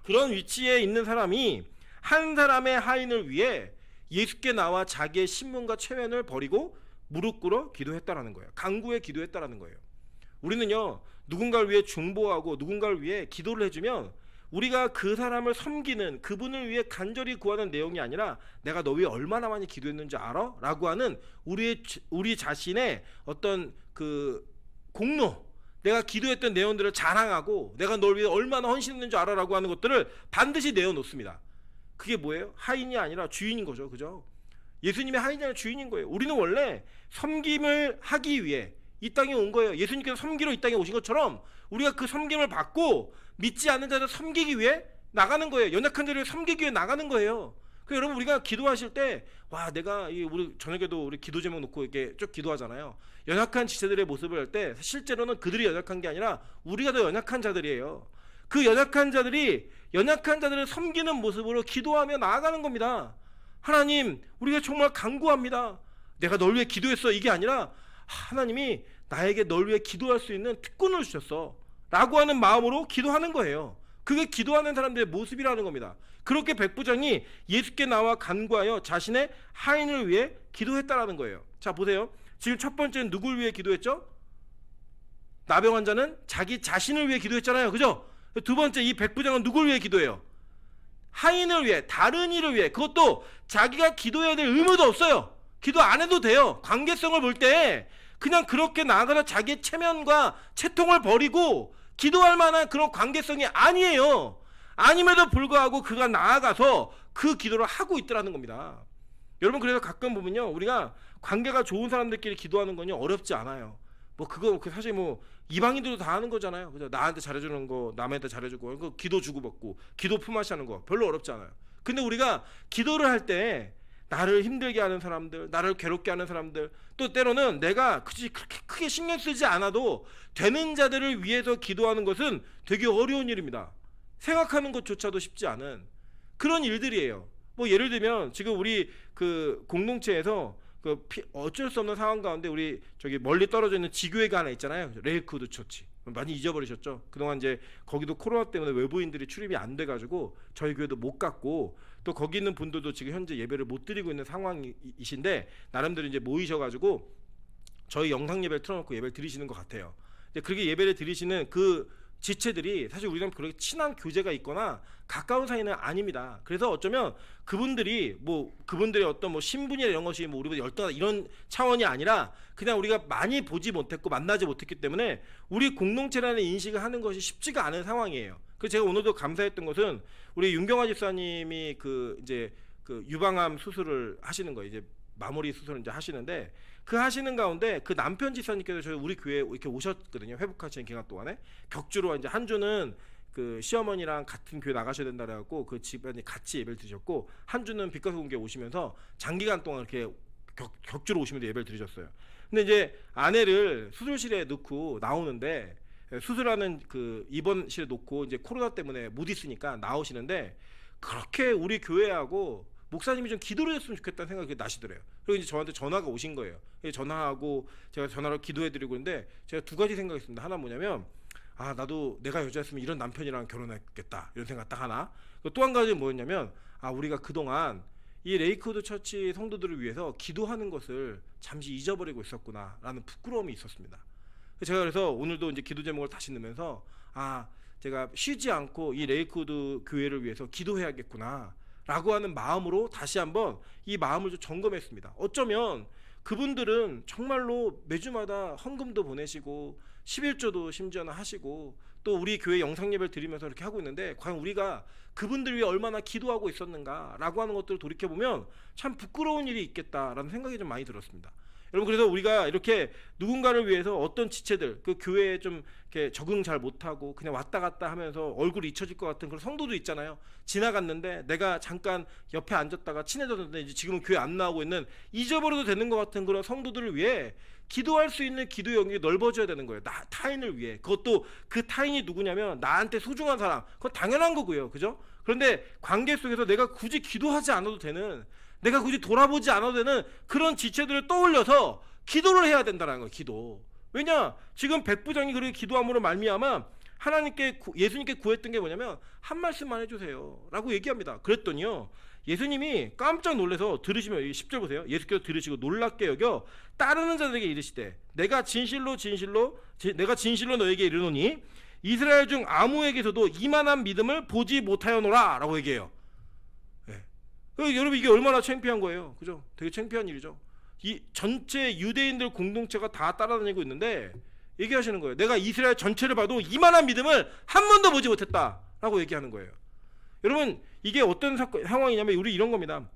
그런 위치에 있는 사람이 한 사람의 하인을 위해 예수께 나와 자기의 신분과 체면을 버리고 무릎 꿇어 기도했다라는 거예요. 간구에 기도했다라는 거예요. 우리는요, 누군가를 위해 중보하고 누군가를 위해 기도를 해주면 우리가 그 사람을 섬기는, 그분을 위해 간절히 구하는 내용이 아니라 내가 너 위해 얼마나 많이 기도했는지 알아? 라고 하는 우리 자신의 어떤 그 공로, 내가 기도했던 내용들을 자랑하고 내가 널 위해 얼마나 헌신했는지 알아? 라고 하는 것들을 반드시 내어놓습니다. 그게 뭐예요? 하인이 아니라 주인인 거죠. 그죠? 예수님의 하인이 아니라 주인인 거예요. 우리는 원래 섬김을 하기 위해 이 땅에 온 거예요. 예수님께서 섬기러 이 땅에 오신 것처럼 우리가 그 섬김을 받고 믿지 않는 자를 섬기기 위해 나가는 거예요. 연약한 자를 섬기기 위해 나가는 거예요. 그 여러분, 우리가 기도하실 때, 와, 내가 우리 저녁에도 우리 기도 제목 놓고 이렇게 쭉 기도하잖아요. 연약한 지체들의 모습을 할 때 실제로는 그들이 연약한 게 아니라 우리가 더 연약한 자들이에요. 그 연약한 자들이 연약한 자들을 섬기는 모습으로 기도하며 나아가는 겁니다. 하나님, 우리가 정말 간구합니다. 내가 널 위해 기도했어. 이게 아니라 하나님이 나에게 널 위해 기도할 수 있는 특권을 주셨어 라고 하는 마음으로 기도하는 거예요. 그게 기도하는 사람들의 모습이라는 겁니다. 그렇게 백부장이 예수께 나와 간구하여 자신의 하인을 위해 기도했다라는 거예요. 자, 보세요. 지금 첫 번째는 누굴 위해 기도했죠? 나병 환자는 자기 자신을 위해 기도했잖아요. 그죠? 두 번째, 이 백부장은 누굴 위해 기도해요? 하인을 위해, 다른 이를 위해. 그것도 자기가 기도해야 될 의무도 없어요. 기도 안 해도 돼요. 관계성을 볼 때 그냥 그렇게 나아가서 자기의 체면과 채통을 버리고 기도할 만한 그런 관계성이 아니에요. 아님에도 불구하고 그가 나아가서 그 기도를 하고 있더라는 겁니다. 여러분, 그래서 가끔 보면요, 우리가 관계가 좋은 사람들끼리 기도하는 건요 어렵지 않아요. 뭐 그거 사실 뭐 이방인들도 다 하는 거잖아요. 그죠? 나한테 잘해주는 거, 남한테 잘해주고, 그 기도 주고받고, 기도 품앗이 하는 거 별로 어렵지 않아요. 근데 우리가 기도를 할 때 나를 힘들게 하는 사람들, 나를 괴롭게 하는 사람들, 또 때로는 내가 그렇게 크게 신경 쓰지 않아도 되는 자들을 위해서 기도하는 것은 되게 어려운 일입니다. 생각하는 것조차도 쉽지 않은 그런 일들이에요. 뭐 예를 들면 지금 우리 그 공동체에서 어쩔 수 없는 상황 가운데 우리 저기 멀리 떨어져 있는 지교회가 하나 있잖아요. 레이크우드 처치. 많이 잊어버리셨죠? 그동안 이제 거기도 코로나 때문에 외부인들이 출입이 안 돼가지고 저희 교회도 못 갔고, 또 거기 있는 분들도 지금 현재 예배를 못 드리고 있는 상황이신데 나름대로 이제 모이셔가지고 저희 영상 예배를 틀어놓고 예배를 드리시는 것 같아요. 근데 그렇게 예배를 드리시는 그 지체들이 사실 우리랑 그렇게 친한 교제가 있거나 가까운 사이는 아닙니다. 그래서 어쩌면 그분들이 그분들의 어떤 뭐 신분이나 이런 것이 뭐 우리보다 열등하다 이런 차원이 아니라 그냥 우리가 많이 보지 못했고 만나지 못했기 때문에 우리 공동체라는 인식을 하는 것이 쉽지가 않은 상황이에요. 그래서 제가 오늘도 감사했던 것은 우리 윤경아 집사님이 그 이제 그 유방암 수술을 하시는 거예요. 이제 마무리 수술을 이제 하시는데 그 하시는 가운데 그 남편 집사님께서 저희 우리 교회에 이렇게 오셨거든요. 회복하시는 기간 동안에 격주로 이제 한 주는 그 시어머니랑 같은 교회 나가셔야 된다 그래갖고 그 집안이 같이 예배를 드셨고, 한 주는 빛과서 공교회 오시면서 장기간 동안 이렇게 격주로 오시면서 예배를 드리셨어요. 근데 이제 아내를 수술실에 놓고 나오는데, 수술하는 그 입원실에 놓고 이제 코로나 때문에 못 있으니까 나오시는데, 그렇게 우리 교회하고 목사님이 좀 기도를 했으면 좋겠다는 생각이 나시더래요. 그리고 이제 저한테 전화가 오신 거예요. 전화하고 제가 전화로 기도해드리고 있는데 제가 두 가지 생각했습니다. 하나 뭐냐면, 아, 나도 내가 여자였으면 이런 남편이랑 결혼했겠다 이런 생각 딱 하나. 또 한 가지는 뭐였냐면, 아, 우리가 그동안 이 레이크우드 처치 성도들을 위해서 기도하는 것을 잠시 잊어버리고 있었구나라는 부끄러움이 있었습니다. 제가 그래서 오늘도 이제 기도 제목을 다시 넣으면서, 아, 제가 쉬지 않고 이 레이크우드 교회를 위해서 기도해야겠구나 라고 하는 마음으로 다시 한번 이 마음을 좀 점검했습니다. 어쩌면 그분들은 정말로 매주마다 헌금도 보내시고 11조도 심지어는 하시고 또 우리 교회 영상 예배를 드리면서 이렇게 하고 있는데, 과연 우리가 그분들 위해 얼마나 기도하고 있었는가라고 하는 것들을 돌이켜보면 참 부끄러운 일이 있겠다라는 생각이 좀 많이 들었습니다. 여러분, 그래서 우리가 이렇게 누군가를 위해서 어떤 지체들, 그 교회에 좀 이렇게 적응 잘 못하고 그냥 왔다 갔다 하면서 얼굴이 잊혀질 것 같은 그런 성도도 있잖아요. 지나갔는데 내가 잠깐 옆에 앉았다가 친해졌는데 이제 지금은 교회 안 나오고 있는, 잊어버려도 되는 것 같은 그런 성도들을 위해 기도할 수 있는 기도 영역이 넓어져야 되는 거예요. 타인을 위해. 그것도 그 타인이 누구냐면 나한테 소중한 사람. 그건 당연한 거고요. 그죠? 그런데 관계 속에서 내가 굳이 기도하지 않아도 되는, 내가 굳이 돌아보지 않아도 되는 그런 지체들을 떠올려서 기도를 해야 된다는 거예요. 기도. 왜냐? 지금 백부장이 그렇게 기도함으로 말미암아 하나님께 예수님께 구했던 게 뭐냐면, 한 말씀만 해주세요 라고 얘기합니다. 그랬더니요, 예수님이 깜짝 놀라서 들으시면, 10절 보세요. 예수께서 들으시고 놀랍게 여겨 따르는 자들에게 이르시되, 내가 진실로 너에게 이르노니 이스라엘 중 아무에게서도 이만한 믿음을 보지 못하였노라 라고 얘기해요. 여러분, 이게 얼마나 창피한 거예요. 그죠? 되게 창피한 일이죠. 이 전체 유대인들 공동체가 다 따라다니고 있는데 얘기하시는 거예요. 내가 이스라엘 전체를 봐도 이만한 믿음을 한 번도 보지 못했다라고 얘기하는 거예요. 여러분, 이게 어떤 상황이냐면 우리 이런 겁니다.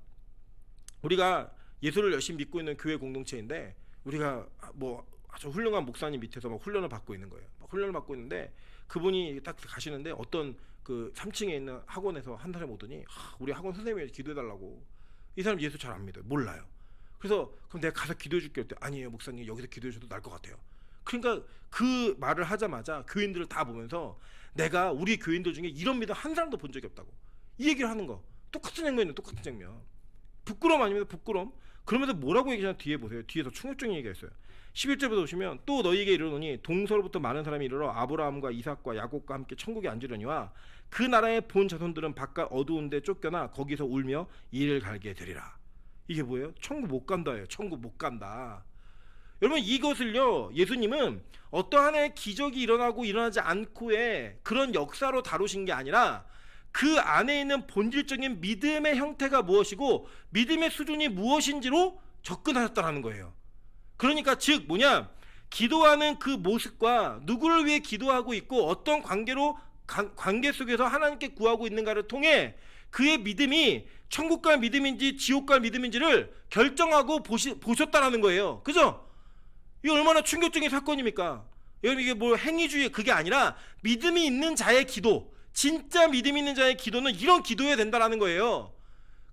우리가 예수를 열심히 믿고 있는 교회 공동체인데 우리가 뭐 아주 훌륭한 목사님 밑에서 막 훈련을 받고 있는 거예요. 막 훈련을 받고 있는데 그분이 딱 가시는데 어떤 그 3층에 있는 학원에서 한 사람이 오더니, 우리 학원 선생님이 기도해달라고. 이 사람 예수 잘 안 믿어요. 몰라요. 그래서 그럼 내가 가서 기도해 줄게요. 아니에요 목사님, 여기서 기도해 줘도 나을 것 같아요. 그러니까 그 말을 하자마자 교인들을 다 보면서 내가 우리 교인들 중에 이런 믿음 한 사람도 본 적이 없다고 이 얘기를 하는 거. 똑같은 장면이에요. 똑같은 장면. 부끄러움 아닙니다. 부끄러움. 그러면서 뭐라고 얘기하냐, 뒤에 보세요. 뒤에서 충격적인 얘기가 있어요. 11절부터 보시면, 또 너희에게 이르노니 동서로부터 많은 사람이 이르러 아브라함과 이삭과 야곱과 함께 천국에 앉으려니와 그 나라의 본 자손들은 바깥 어두운 데 쫓겨나 거기서 울며 이를 갈게 되리라. 이게 뭐예요? 천국 못 간다예요. 천국 못 간다. 여러분, 이것을요, 예수님은 어떠한 하나의 기적이 일어나고 일어나지 않고의 그런 역사로 다루신 게 아니라 그 안에 있는 본질적인 믿음의 형태가 무엇이고 믿음의 수준이 무엇인지로 접근하셨다는 거예요. 그러니까 즉 뭐냐, 기도하는 그 모습과 누구를 위해 기도하고 있고 어떤 관계로 관계 속에서 하나님께 구하고 있는가를 통해 그의 믿음이 천국 갈 믿음인지 지옥 갈 믿음인지를 결정하고 보셨다라는 거예요. 그죠? 이게 얼마나 충격적인 사건입니까? 여러분, 이게 뭐 행위주의 그게 아니라 믿음이 있는 자의 기도, 진짜 믿음 있는 자의 기도는 이런 기도해야 된다라는 거예요.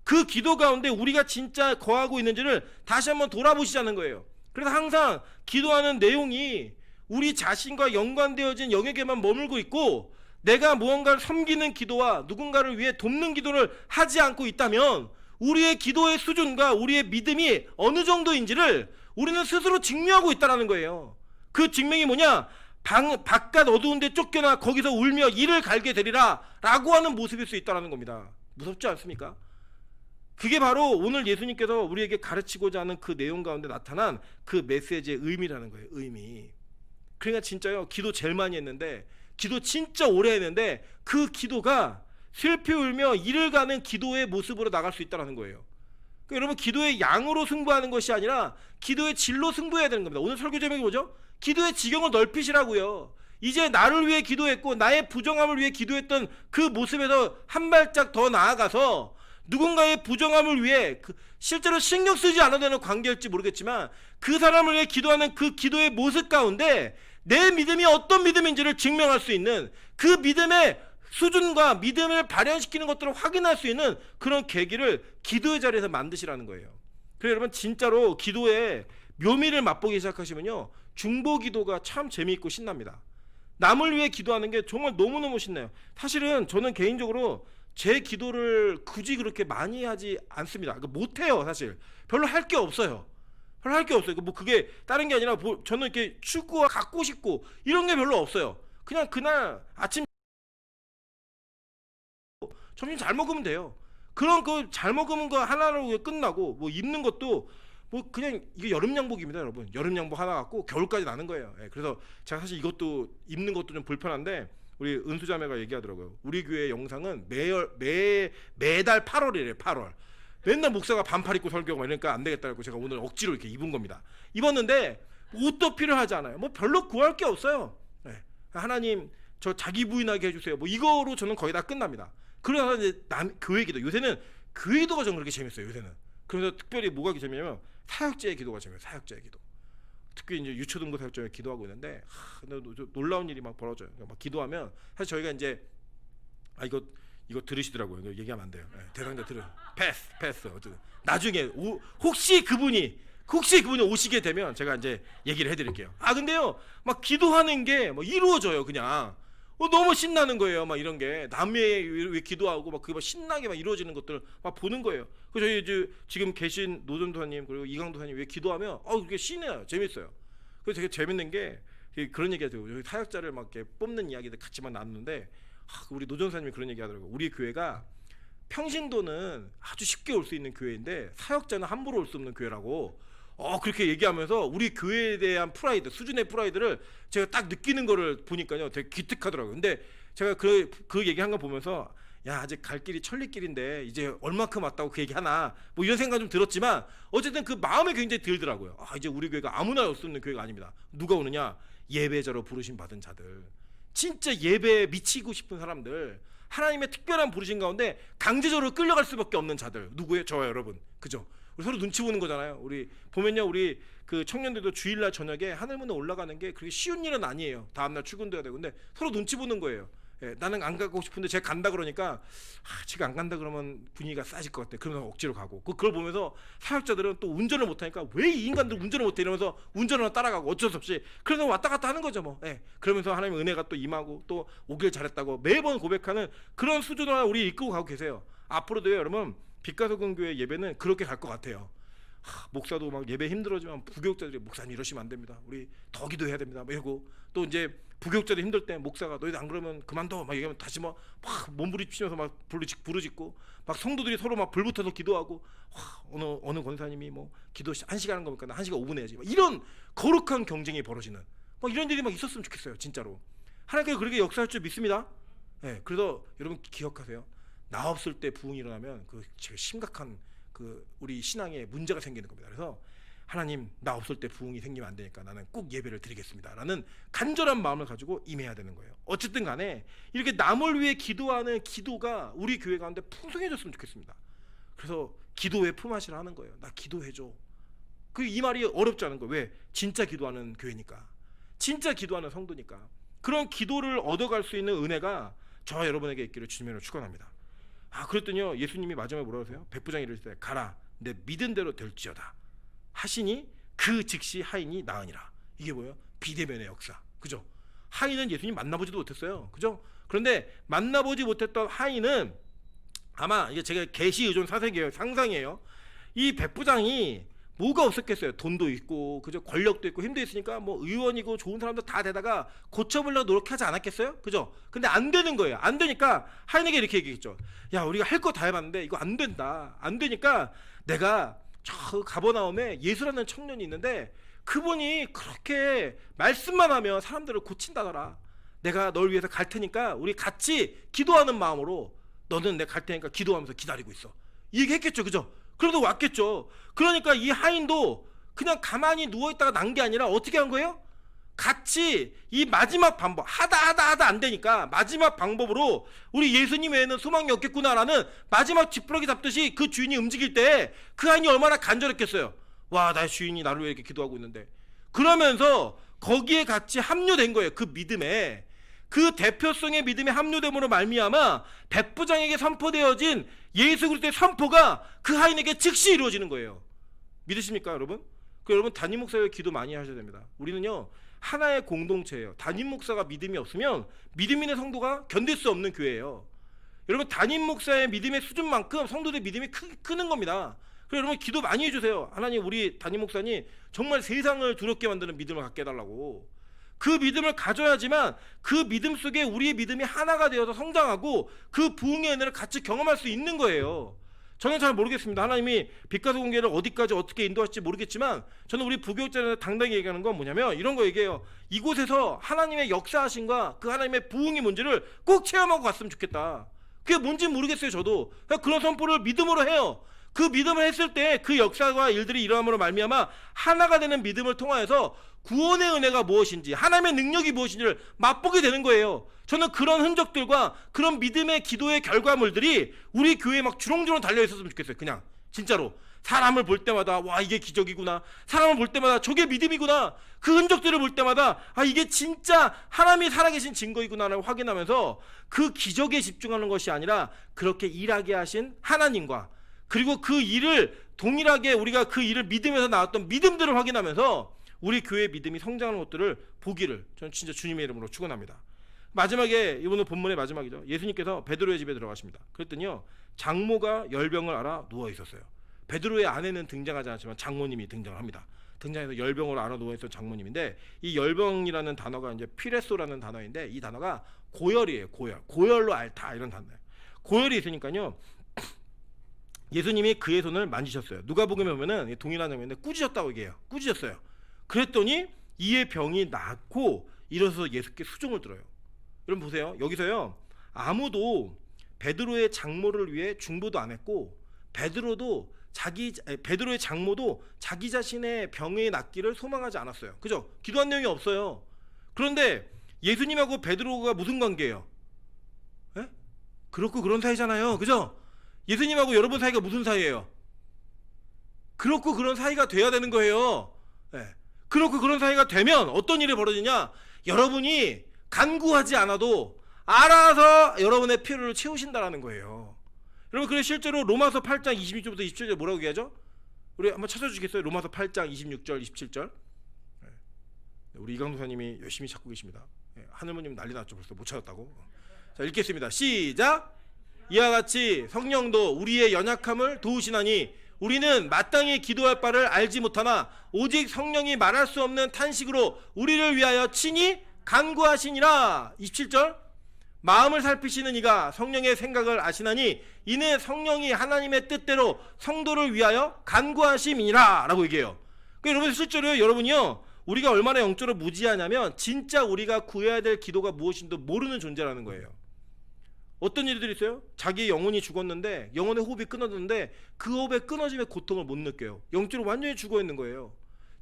그 기도 가운데 우리가 진짜 거하고 있는지를 다시 한번 돌아보시자는 거예요. 그래서 항상 기도하는 내용이 우리 자신과 연관되어진 영역에만 머물고 있고, 내가 무언가를 섬기는 기도와 누군가를 위해 돕는 기도를 하지 않고 있다면 우리의 기도의 수준과 우리의 믿음이 어느 정도인지를 우리는 스스로 증명하고 있다는 거예요. 그 증명이 뭐냐? 바깥 어두운 데 쫓겨나 거기서 울며 이를 갈게 되리라 라고 하는 모습일 수 있다는 겁니다. 무섭지 않습니까? 그게 바로 오늘 예수님께서 우리에게 가르치고자 하는 그 내용 가운데 나타난 그 메시지의 의미라는 거예요. 의미. 그러니까 진짜요, 기도 제일 많이 했는데, 기도 진짜 오래 했는데 그 기도가 슬피 울며 이를 가는 기도의 모습으로 나갈 수 있다는 거예요. 그러니까 여러분, 기도의 양으로 승부하는 것이 아니라 기도의 질로 승부해야 되는 겁니다. 오늘 설교 제목이 뭐죠? 기도의 지경을 넓히시라고요. 이제 나를 위해 기도했고 나의 부정함을 위해 기도했던 그 모습에서 한 발짝 더 나아가서 누군가의 부정함을 위해 실제로 신경 쓰지 않아도 되는 관계일지 모르겠지만 그 사람을 위해 기도하는 그 기도의 모습 가운데 내 믿음이 어떤 믿음인지를 증명할 수 있는, 그 믿음의 수준과 믿음을 발현시키는 것들을 확인할 수 있는 그런 계기를 기도의 자리에서 만드시라는 거예요. 그래서 여러분, 진짜로 기도의 묘미를 맛보기 시작하시면요, 중보 기도가 참 재미있고 신납니다. 남을 위해 기도하는 게 정말 너무너무 신나요. 사실은 저는 개인적으로 제 기도를 굳이 그렇게 많이 하지 않습니다. 그러니까 못해요. 사실 별로 할 게 없어요. 별로 할 게 없어요. 뭐 그게 다른 게 아니라 저는 이렇게 추구와 갖고 싶고 이런 게 별로 없어요. 그냥 그날 아침 점심 잘 먹으면 돼요. 그런 그 잘 먹으면 거 하나로 끝나고, 뭐 입는 것도 뭐 그냥 이게 여름 양복입니다, 여러분. 여름 양복 하나 갖고 겨울까지 나는 거예요. 예, 그래서 제가 사실 이것도 입는 것도 좀 불편한데 우리 은수자매가 얘기하더라고요. 우리 교회 영상은 매달 8월이래요. 8월. 맨날 목사가 반팔 입고 설교하고 이러니까 안 되겠다 고 제가 오늘 억지로 이렇게 입은 겁니다. 입었는데 옷도 필요하지 않아요. 뭐 별로 구할 게 없어요. 예. 하나님 저 자기 부인하게 해주세요. 뭐 이거로 저는 거의 다 끝납니다. 그러다 이제 교회 기도. 요새는 교회 기도가 좀 그렇게 재밌어요. 요새는. 그래서 특별히 뭐가 재미냐면 사역자의 기도가 재미있어요. 사역자의 기도. 특히 이제 유초등부 사역자에 기도하고 있는데 근데 놀라운 일이 막 벌어져요. 막 기도하면 사실 저희가 이제 이거 들으시더라고요. 이거 얘기하면 안 돼요. 네, 대상자 들으. 패스. 나중에 혹시 그분이 오시게 되면 제가 이제 얘기를 해드릴게요. 근데요, 막 기도하는 게 뭐 이루어져요. 그냥 너무 신나는 거예요. 막 이런 게 남의 왜 기도하고 막 그게 막 신나게 막 이루어지는 것들을 막 보는 거예요. 그래서 저희 이제 지금 계신 노전도사님 그리고 이강도사님 왜 기도하면 그게 신나요. 재밌어요. 그래서 되게 재밌는 게 그런 얘기하죠. 여기 사역자를 막 이렇게 뽑는 이야기들 같이 막 나누는데 우리 노전사님이 그런 얘기 하더라고요. 우리 교회가 평신도는 아주 쉽게 올 수 있는 교회인데 사역자는 함부로 올 수 없는 교회라고 그렇게 얘기하면서 우리 교회에 대한 프라이드, 수준의 프라이드를 제가 딱 느끼는 거를 보니까요 되게 기특하더라고요. 근데 제가 그 얘기한 거 보면서 야, 아직 갈 길이 천리길인데 이제 얼마큼 왔다고 그 얘기 하나 뭐 이런 생각 좀 들었지만 어쨌든 그 마음에 굉장히 들더라고요. 이제 우리 교회가 아무나 올 수 있는 교회가 아닙니다. 누가 오느냐? 예배자로 부르심 받은 자들, 진짜 예배에 미치고 싶은 사람들, 하나님의 특별한 부르심 가운데 강제적으로 끌려갈 수밖에 없는 자들. 누구예요? 저와 여러분. 그죠? 우리 서로 눈치 보는 거잖아요. 우리 보면요, 우리 그 청년들도 주일날 저녁에 하늘문에 올라가는 게 그렇게 쉬운 일은 아니에요. 다음날 출근도 해야 되고. 근데 서로 눈치 보는 거예요. 예, 나는 안 가고 싶은데 제가 간다 그러니까 제가 안 간다 그러면 분위기가 싸질 것 같아. 그러면서 억지로 가고. 그걸 보면서 사역자들은 또 운전을 못하니까 왜 이 인간들 운전을 못해 이러면서 운전을 따라가고 어쩔 수 없이 그래서 왔다 갔다 하는 거죠 뭐. 예, 그러면서 하나님의 은혜가 또 임하고 또 오길 잘했다고 매번 고백하는 그런 수준으로 우리 이끌고 가고 계세요. 앞으로도요, 여러분, 빛가소금 교회 예배는 그렇게 갈 것 같아요. 목사도 막 예배 힘들어지만 부교육자들이 목사님 이러시면 안 됩니다. 우리 더 기도해야 됩니다. 막 이러고 또 이제 부교육자들 힘들 때 목사가 너희들 안 그러면 그만둬 막 얘기하면 다시 막 몸부림치면서 막 부르짖고 막 성도들이 서로 막 불붙어서 기도하고 어느 권사님이 뭐 기도 1시간 하는 겁니까? 나 1시간 5분 해야지. 막 이런 거룩한 경쟁이 벌어지는 막 이런 일이 막 있었으면 좋겠어요. 진짜로. 하나님께서 그렇게 역사할 줄 믿습니다. 네, 그래서 여러분 기억하세요. 나 없을 때 부흥이 일어나면 그 심각한 그 우리 신앙에 문제가 생기는 겁니다. 그래서 하나님 나 없을 때 부흥이 생기면 안 되니까 나는 꼭 예배를 드리겠습니다 라는 간절한 마음을 가지고 임해야 되는 거예요. 어쨌든 간에 이렇게 남을 위해 기도하는 기도가 우리 교회 가운데 풍성해졌으면 좋겠습니다. 그래서 기도의 품앗이를 하는 거예요. 나 기도해줘. 이 말이 어렵지 않은 거예요. 왜? 진짜 기도하는 교회니까, 진짜 기도하는 성도니까. 그런 기도를 얻어갈 수 있는 은혜가 저와 여러분에게 있기를 주님으로 축원합니다. 그랬더니요, 예수님이 마지막에 뭐라고 하세요? 백부장이 이르실 때 가라 내 믿은 대로 될지어다 하시니 그 즉시 하인이 나으니라. 이게 뭐예요? 비대면의 역사. 그죠? 하인은 예수님 만나보지도 못했어요. 그죠? 그런데 만나보지 못했던 하인은 아마 이게 제가 계시 의존 사색이에요. 상상이에요. 이 백부장이 뭐가 없었겠어요? 돈도 있고, 그죠? 권력도 있고, 힘도 있으니까 뭐 의원이고 좋은 사람도 다 되다가 고쳐보려고 노력하지 않았겠어요? 그죠? 근데 안 되는 거예요. 안 되니까 하인에게 이렇게 얘기했죠. 야, 우리가 할 거 다 해봤는데 이거 안 된다. 안 되니까 내가 저 가버나움에 예수라는 청년이 있는데 그분이 그렇게 말씀만 하면 사람들을 고친다더라. 내가 널 위해서 갈 테니까 우리 같이 기도하는 마음으로 너는 내가 갈 테니까 기도하면서 기다리고 있어. 이 얘기했겠죠. 그죠? 그래도 왔겠죠. 그러니까 이 하인도 그냥 가만히 누워있다가 난 게 아니라 어떻게 한 거예요? 같이 이 마지막 방법, 하다 안 되니까 마지막 방법으로 우리 예수님 외에는 소망이 없겠구나라는 마지막 지푸라기 잡듯이 그 주인이 움직일 때 그 하인이 얼마나 간절했겠어요. 와, 나의 주인이 나를 위해 이렇게 기도하고 있는데. 그러면서 거기에 같이 합류된 거예요. 그 믿음에. 그 대표성의 믿음에 합류됨으로 말미암아 백부장에게 선포되어진 예수 그리스도의 선포가 그 하인에게 즉시 이루어지는 거예요. 믿으십니까, 여러분? 여러분 담임 목사의 기도 많이 하셔야 됩니다. 우리는요 하나의 공동체예요. 담임 목사가 믿음이 없으면 믿음 있는 성도가 견딜 수 없는 교회예요. 여러분 담임 목사의 믿음의 수준만큼 성도들의 믿음이 크는 겁니다. 그래서 여러분 기도 많이 해주세요. 하나님, 우리 담임 목사님 정말 세상을 두렵게 만드는 믿음을 갖게 해달라고. 그 믿음을 가져야지만 그 믿음 속에 우리의 믿음이 하나가 되어서 성장하고 그 부흥의 은혜를 같이 경험할 수 있는 거예요. 저는 잘 모르겠습니다. 하나님이 빛과 소금교회를 어디까지 어떻게 인도할지 모르겠지만 저는 우리 부교육자들한테 당당히 얘기하는 건 뭐냐면 이런 거 얘기해요. 이곳에서 하나님의 역사하심과 그 하나님의 부흥의 문제를 꼭 체험하고 갔으면 좋겠다. 그게 뭔지 모르겠어요. 저도 그런 선포를 믿음으로 해요. 그 믿음을 했을 때 그 역사와 일들이 일어남으로 말미암아 하나가 되는 믿음을 통하여서 구원의 은혜가 무엇인지, 하나님의 능력이 무엇인지를 맛보게 되는 거예요. 저는 그런 흔적들과 그런 믿음의 기도의 결과물들이 우리 교회에 막 주렁주렁 달려 있었으면 좋겠어요. 그냥 진짜로 사람을 볼 때마다 와, 이게 기적이구나, 사람을 볼 때마다 저게 믿음이구나, 그 흔적들을 볼 때마다 아, 이게 진짜 하나님이 살아계신 증거이구나를 확인하면서 그 기적에 집중하는 것이 아니라 그렇게 일하게 하신 하나님과, 그리고 그 일을 동일하게 우리가 그 일을 믿으면서 나왔던 믿음들을 확인하면서 우리 교회의 믿음이 성장하는 것들을 보기를 저는 진짜 주님의 이름으로 축원합니다. 마지막에, 이번은 본문의 마지막이죠. 예수님께서 베드로의 집에 들어가십니다. 그랬더니요 장모가 열병을 앓아 누워 있었어요. 베드로의 아내는 등장하지 않았지만 장모님이 등장을 합니다. 등장해서 열병을 앓아 누워 있던 장모님인데, 이 열병이라는 단어가 이제 피레소라는 단어인데 이 단어가 고열이에요. 고열로 앓다 이런 단어예요. 고열이 있으니까요 예수님이 그의 손을 만지셨어요. 누가복음에 보면은 동일한 장면인데 꾸짖었다고 얘기해요. 꾸짖었어요. 그랬더니 이의 병이 낫고 일어서서 예수께 수종을 들어요. 여러분 보세요. 여기서요 아무도 베드로의 장모를 위해 중보도 안 했고 베드로의 장모도 자기 자신의 병이 낫기를 소망하지 않았어요. 그죠? 기도한 내용이 없어요. 그런데 예수님하고 베드로가 무슨 관계예요? 에? 그렇고 그런 사이잖아요. 그죠? 예수님하고 여러분 사이가 무슨 사이예요? 그렇고 그런 사이가 돼야 되는 거예요. 네. 그렇고 그런 사이가 되면 어떤 일이 벌어지냐? 여러분이 간구하지 않아도 알아서 여러분의 필요를 채우신다라는 거예요. 여러분, 그래서 실제로 로마서 8장 26절부터 27절 뭐라고 얘기하죠? 우리 한번 찾아주시겠어요? 로마서 8장 26절 27절. 네. 우리 이강도사님이 열심히 찾고 계십니다. 네. 하늘모님 난리 났죠. 벌써 못 찾았다고. 자, 읽겠습니다. 시작. 이와 같이 성령도 우리의 연약함을 도우시나니 우리는 마땅히 기도할 바를 알지 못하나 오직 성령이 말할 수 없는 탄식으로 우리를 위하여 친히 간구하시니라. 27절. 마음을 살피시는 이가 성령의 생각을 아시나니 이는 성령이 하나님의 뜻대로 성도를 위하여 간구하심이니라 라고 얘기해요. 그러니까 여러분 실제로 여러분이요 우리가 얼마나 영적으로 무지하냐면 진짜 우리가 구해야 될 기도가 무엇인지도 모르는 존재라는 거예요. 어떤 일들이 있어요? 자기 영혼이 죽었는데 영혼의 호흡이 끊어졌는데 그 호흡의 끊어짐의 고통을 못 느껴요. 영적으로 완전히 죽어 있는 거예요.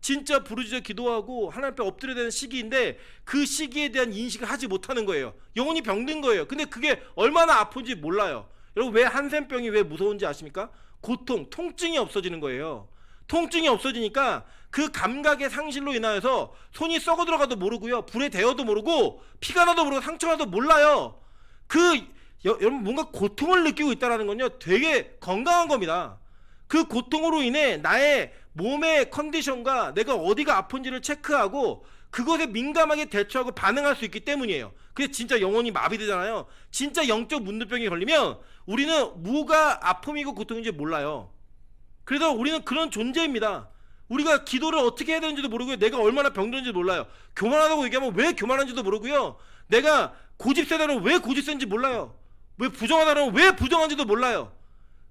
진짜 부르짖어 기도하고 하나님 앞에 엎드려야 되는 시기인데 그 시기에 대한 인식을 하지 못하는 거예요. 영혼이 병든 거예요. 근데 그게 얼마나 아픈지 몰라요. 여러분, 왜 한센병이 왜 무서운지 아십니까? 고통, 통증이 없어지는 거예요. 통증이 없어지니까 그 감각의 상실로 인하여서 손이 썩어 들어가도 모르고요, 불에 데워도 모르고 피가 나도 모르고 상처가 나도 몰라요. 여러분, 뭔가 고통을 느끼고 있다는 건요 되게 건강한 겁니다. 그 고통으로 인해 나의 몸의 컨디션과 내가 어디가 아픈지를 체크하고 그것에 민감하게 대처하고 반응할 수 있기 때문이에요. 그게 진짜 영혼이 마비되잖아요. 진짜 영적 문둥병이 걸리면 우리는 뭐가 아픔이고 고통인지 몰라요. 그래서 우리는 그런 존재입니다. 우리가 기도를 어떻게 해야 되는지도 모르고요, 내가 얼마나 병들는지도 몰라요. 교만하다고 얘기하면 왜 교만한지도 모르고요, 내가 고집세다면 왜 고집센지 몰라요. 왜 부정하다면 왜 부정한지도 몰라요.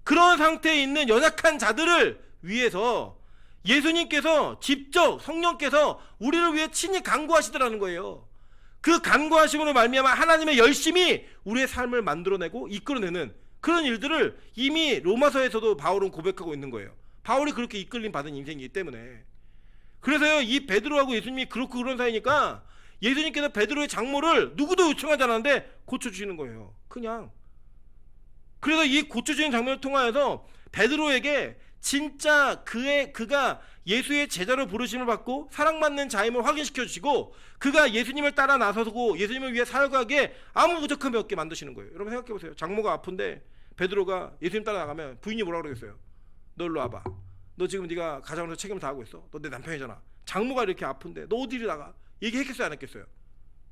그런 상태에 있는 연약한 자들을 위해서 예수님께서 직접 성령께서 우리를 위해 친히 간구하시더라는 거예요. 그 간구하심으로 말미암아 하나님의 열심히 우리의 삶을 만들어내고 이끌어내는 그런 일들을 이미 로마서에서도 바울은 고백하고 있는 거예요. 바울이 그렇게 이끌림 받은 인생이기 때문에. 그래서요, 이 베드로하고 예수님이 그렇고 그런 사이니까 예수님께서 베드로의 장모를 누구도 요청하지 않았는데 고쳐주시는 거예요. 그냥. 그래서 이 고쳐주는 장면을 통하여서 베드로에게 진짜 그가 예수의 제자로 부르심을 받고 사랑받는 자임을 확인시켜 주시고 그가 예수님을 따라 나서고 예수님을 위해 사역하기에 아무 부족함이 없게 만드시는 거예요. 여러분, 생각해 보세요. 장모가 아픈데 베드로가 예수님 따라 나가면 부인이 뭐라 그러겠어요? 너 일로 와봐. 너 지금 네가 가장으로서 책임을 다하고 있어. 너 내 남편이잖아. 장모가 이렇게 아픈데 너 어디를 나가? 얘기했겠어요, 안 했겠어요?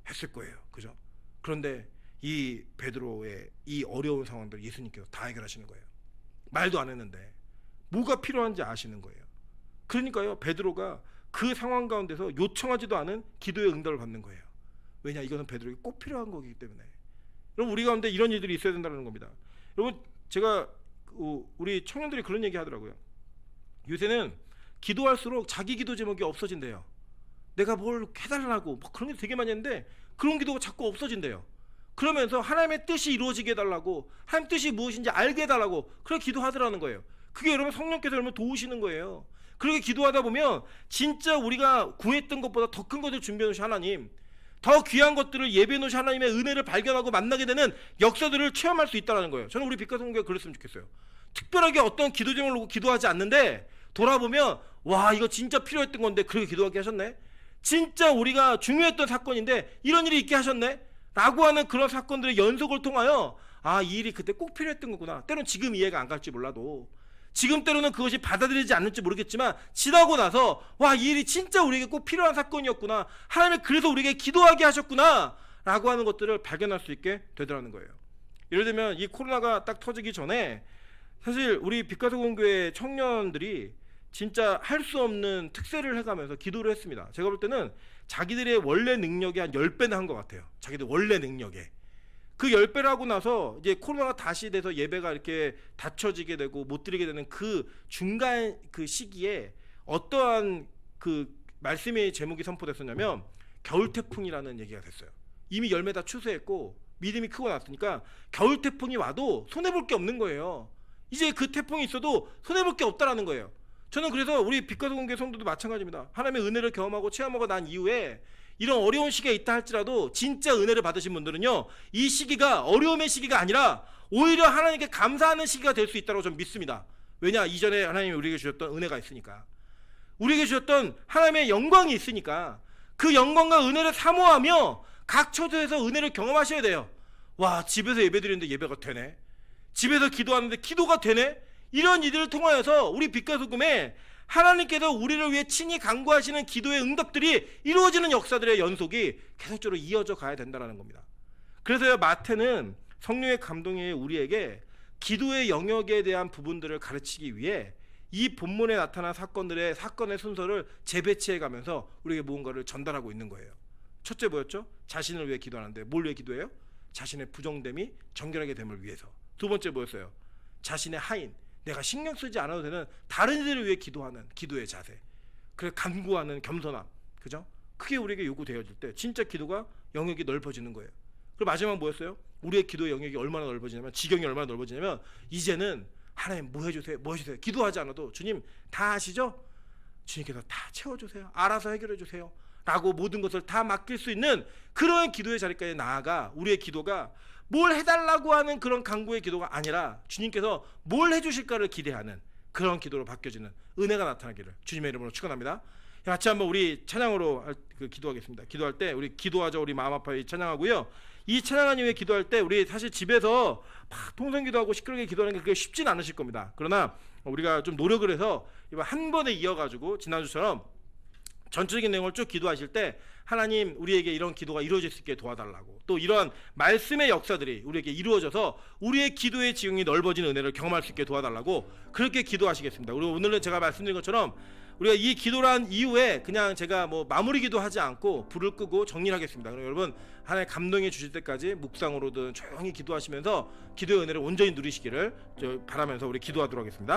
했을 거예요. 그죠? 그런데 이 베드로의 이 어려운 상황들을 예수님께서 다 해결하시는 거예요. 말도 안 했는데 뭐가 필요한지 아시는 거예요. 그러니까요, 베드로가 그 상황 가운데서 요청하지도 않은 기도의 응답을 받는 거예요. 왜냐? 이거는 베드로에게 꼭 필요한 거기 때문에. 여러분, 우리 가운데 이런 일들이 있어야 된다는 겁니다. 여러분, 제가 우리 청년들이 그런 얘기 하더라고요. 요새는 기도할수록 자기 기도 제목이 없어진대요. 내가 뭘 해달라고 뭐 그런 게 되게 많이 했는데 그런 기도가 자꾸 없어진대요. 그러면서 하나님의 뜻이 이루어지게 해달라고, 하나님 뜻이 무엇인지 알게 해달라고 그렇게 기도하더라는 거예요. 그게 여러분 성령께서 여러분 도우시는 거예요. 그렇게 기도하다 보면 진짜 우리가 구했던 것보다 더 큰 것을 준비해 놓으신 하나님, 더 귀한 것들을 예배해 놓으신 하나님의 은혜를 발견하고 만나게 되는 역사들을 체험할 수 있다는 거예요. 저는 우리 빛가성교회가 그랬으면 좋겠어요. 특별하게 어떤 기도 제목을 놓고 기도하지 않는데 돌아보면 와, 이거 진짜 필요했던 건데 그렇게 기도하게 하셨네. 진짜 우리가 중요했던 사건인데 이런 일이 있게 하셨네 라고 하는 그런 사건들의 연속을 통하여 아, 이 일이 그때 꼭 필요했던 거구나. 때론 지금 이해가 안 갈지 몰라도, 지금 때로는 그것이 받아들이지 않을지 모르겠지만 지나고 나서 와, 이 일이 진짜 우리에게 꼭 필요한 사건이었구나, 하나님이 그래서 우리에게 기도하게 하셨구나 라고 하는 것들을 발견할 수 있게 되더라는 거예요. 예를 들면 이 코로나가 딱 터지기 전에 사실 우리 빛가서공교회 청년들이 진짜 할 수 없는 특세를 해가면서 기도를 했습니다. 제가 볼 때는 자기들의 원래 능력이 한 10배는 한 것 같아요. 자기들 원래 능력에. 그 10배를 하고 나서 이제 코로나가 다시 돼서 예배가 이렇게 닫혀지게 되고 못 드리게 되는 그 중간 그 시기에 어떠한 그 말씀의 제목이 선포됐었냐면 겨울 태풍이라는 얘기가 됐어요. 이미 열매 다 추수했고 믿음이 크고 났으니까 겨울 태풍이 와도 손해볼 게 없는 거예요. 이제 그 태풍이 있어도 손해볼 게 없다라는 거예요. 저는 그래서 우리 빛가서공교회 성도도 마찬가지입니다. 하나님의 은혜를 경험하고 체험하고 난 이후에 이런 어려운 시기가 있다 할지라도 진짜 은혜를 받으신 분들은요, 이 시기가 어려움의 시기가 아니라 오히려 하나님께 감사하는 시기가 될 수 있다고 저는 믿습니다. 왜냐? 이전에 하나님이 우리에게 주셨던 은혜가 있으니까, 우리에게 주셨던 하나님의 영광이 있으니까 그 영광과 은혜를 사모하며 각 처소에서 은혜를 경험하셔야 돼요. 와, 집에서 예배드리는데 예배가 되네, 집에서 기도하는데 기도가 되네. 이런 이들을 통하여서 우리 빛가소금에 하나님께서 우리를 위해 친히 간구하시는 기도의 응답들이 이루어지는 역사들의 연속이 계속적으로 이어져 가야 된다는 겁니다. 그래서요, 마태는 성령의 감동에 우리에게 기도의 영역에 대한 부분들을 가르치기 위해 이 본문에 나타난 사건의 순서를 재배치해 가면서 우리에게 무언가를 전달하고 있는 거예요. 첫째 뭐였죠? 자신을 위해 기도하는데 뭘 위해 기도해요? 자신의 부정됨이 정결하게 됨을 위해서. 두 번째 뭐였어요? 자신의 하인, 내가 신경 쓰지 않아도 되는 다른 이들을 위해 기도하는 기도의 자세, 그래 간구하는 겸손함, 그죠? 그게 우리에게 요구되어질 때 진짜 기도가 영역이 넓어지는 거예요. 그리고 마지막 뭐였어요? 우리의 기도의 영역이 얼마나 넓어지냐면, 지경이 얼마나 넓어지냐면, 이제는 하나님 뭐 해주세요, 뭐 해주세요. 기도하지 않아도 주님 다 아시죠? 주님께서 다 채워주세요. 알아서 해결해주세요 라고 모든 것을 다 맡길 수 있는 그런 기도의 자리까지 나아가, 우리의 기도가 뭘 해달라고 하는 그런 간구의 기도가 아니라 주님께서 뭘 해주실까를 기대하는 그런 기도로 바뀌어지는 은혜가 나타나기를 주님의 이름으로 축원합니다. 같이 한번 우리 찬양으로 기도하겠습니다. 기도할 때 우리 기도하자, 우리 마음 아파요 찬양하고요. 이 찬양한 이후에 기도할 때 우리 사실 집에서 막 통성기도하고 시끄럽게 기도하는 게 그게 쉽진 않으실 겁니다. 그러나 우리가 좀 노력을 해서 이번 한 번에 이어가지고 지난주처럼 전체적인 내용을 쭉 기도하실 때 하나님 우리에게 이런 기도가 이루어질 수 있게 도와달라고, 또 이런 말씀의 역사들이 우리에게 이루어져서 우리의 기도의 지경이 넓어진 은혜를 경험할 수 있게 도와달라고 그렇게 기도하시겠습니다. 그리고 오늘은 제가 말씀드린 것처럼 우리가 이 기도를 한 이후에 그냥 제가 뭐 마무리 기도하지 않고 불을 끄고 정리를 하겠습니다. 그럼 여러분 하나의 감동해 주실 때까지 묵상으로든 조용히 기도하시면서 기도의 은혜를 온전히 누리시기를 바라면서 우리 기도하도록 하겠습니다.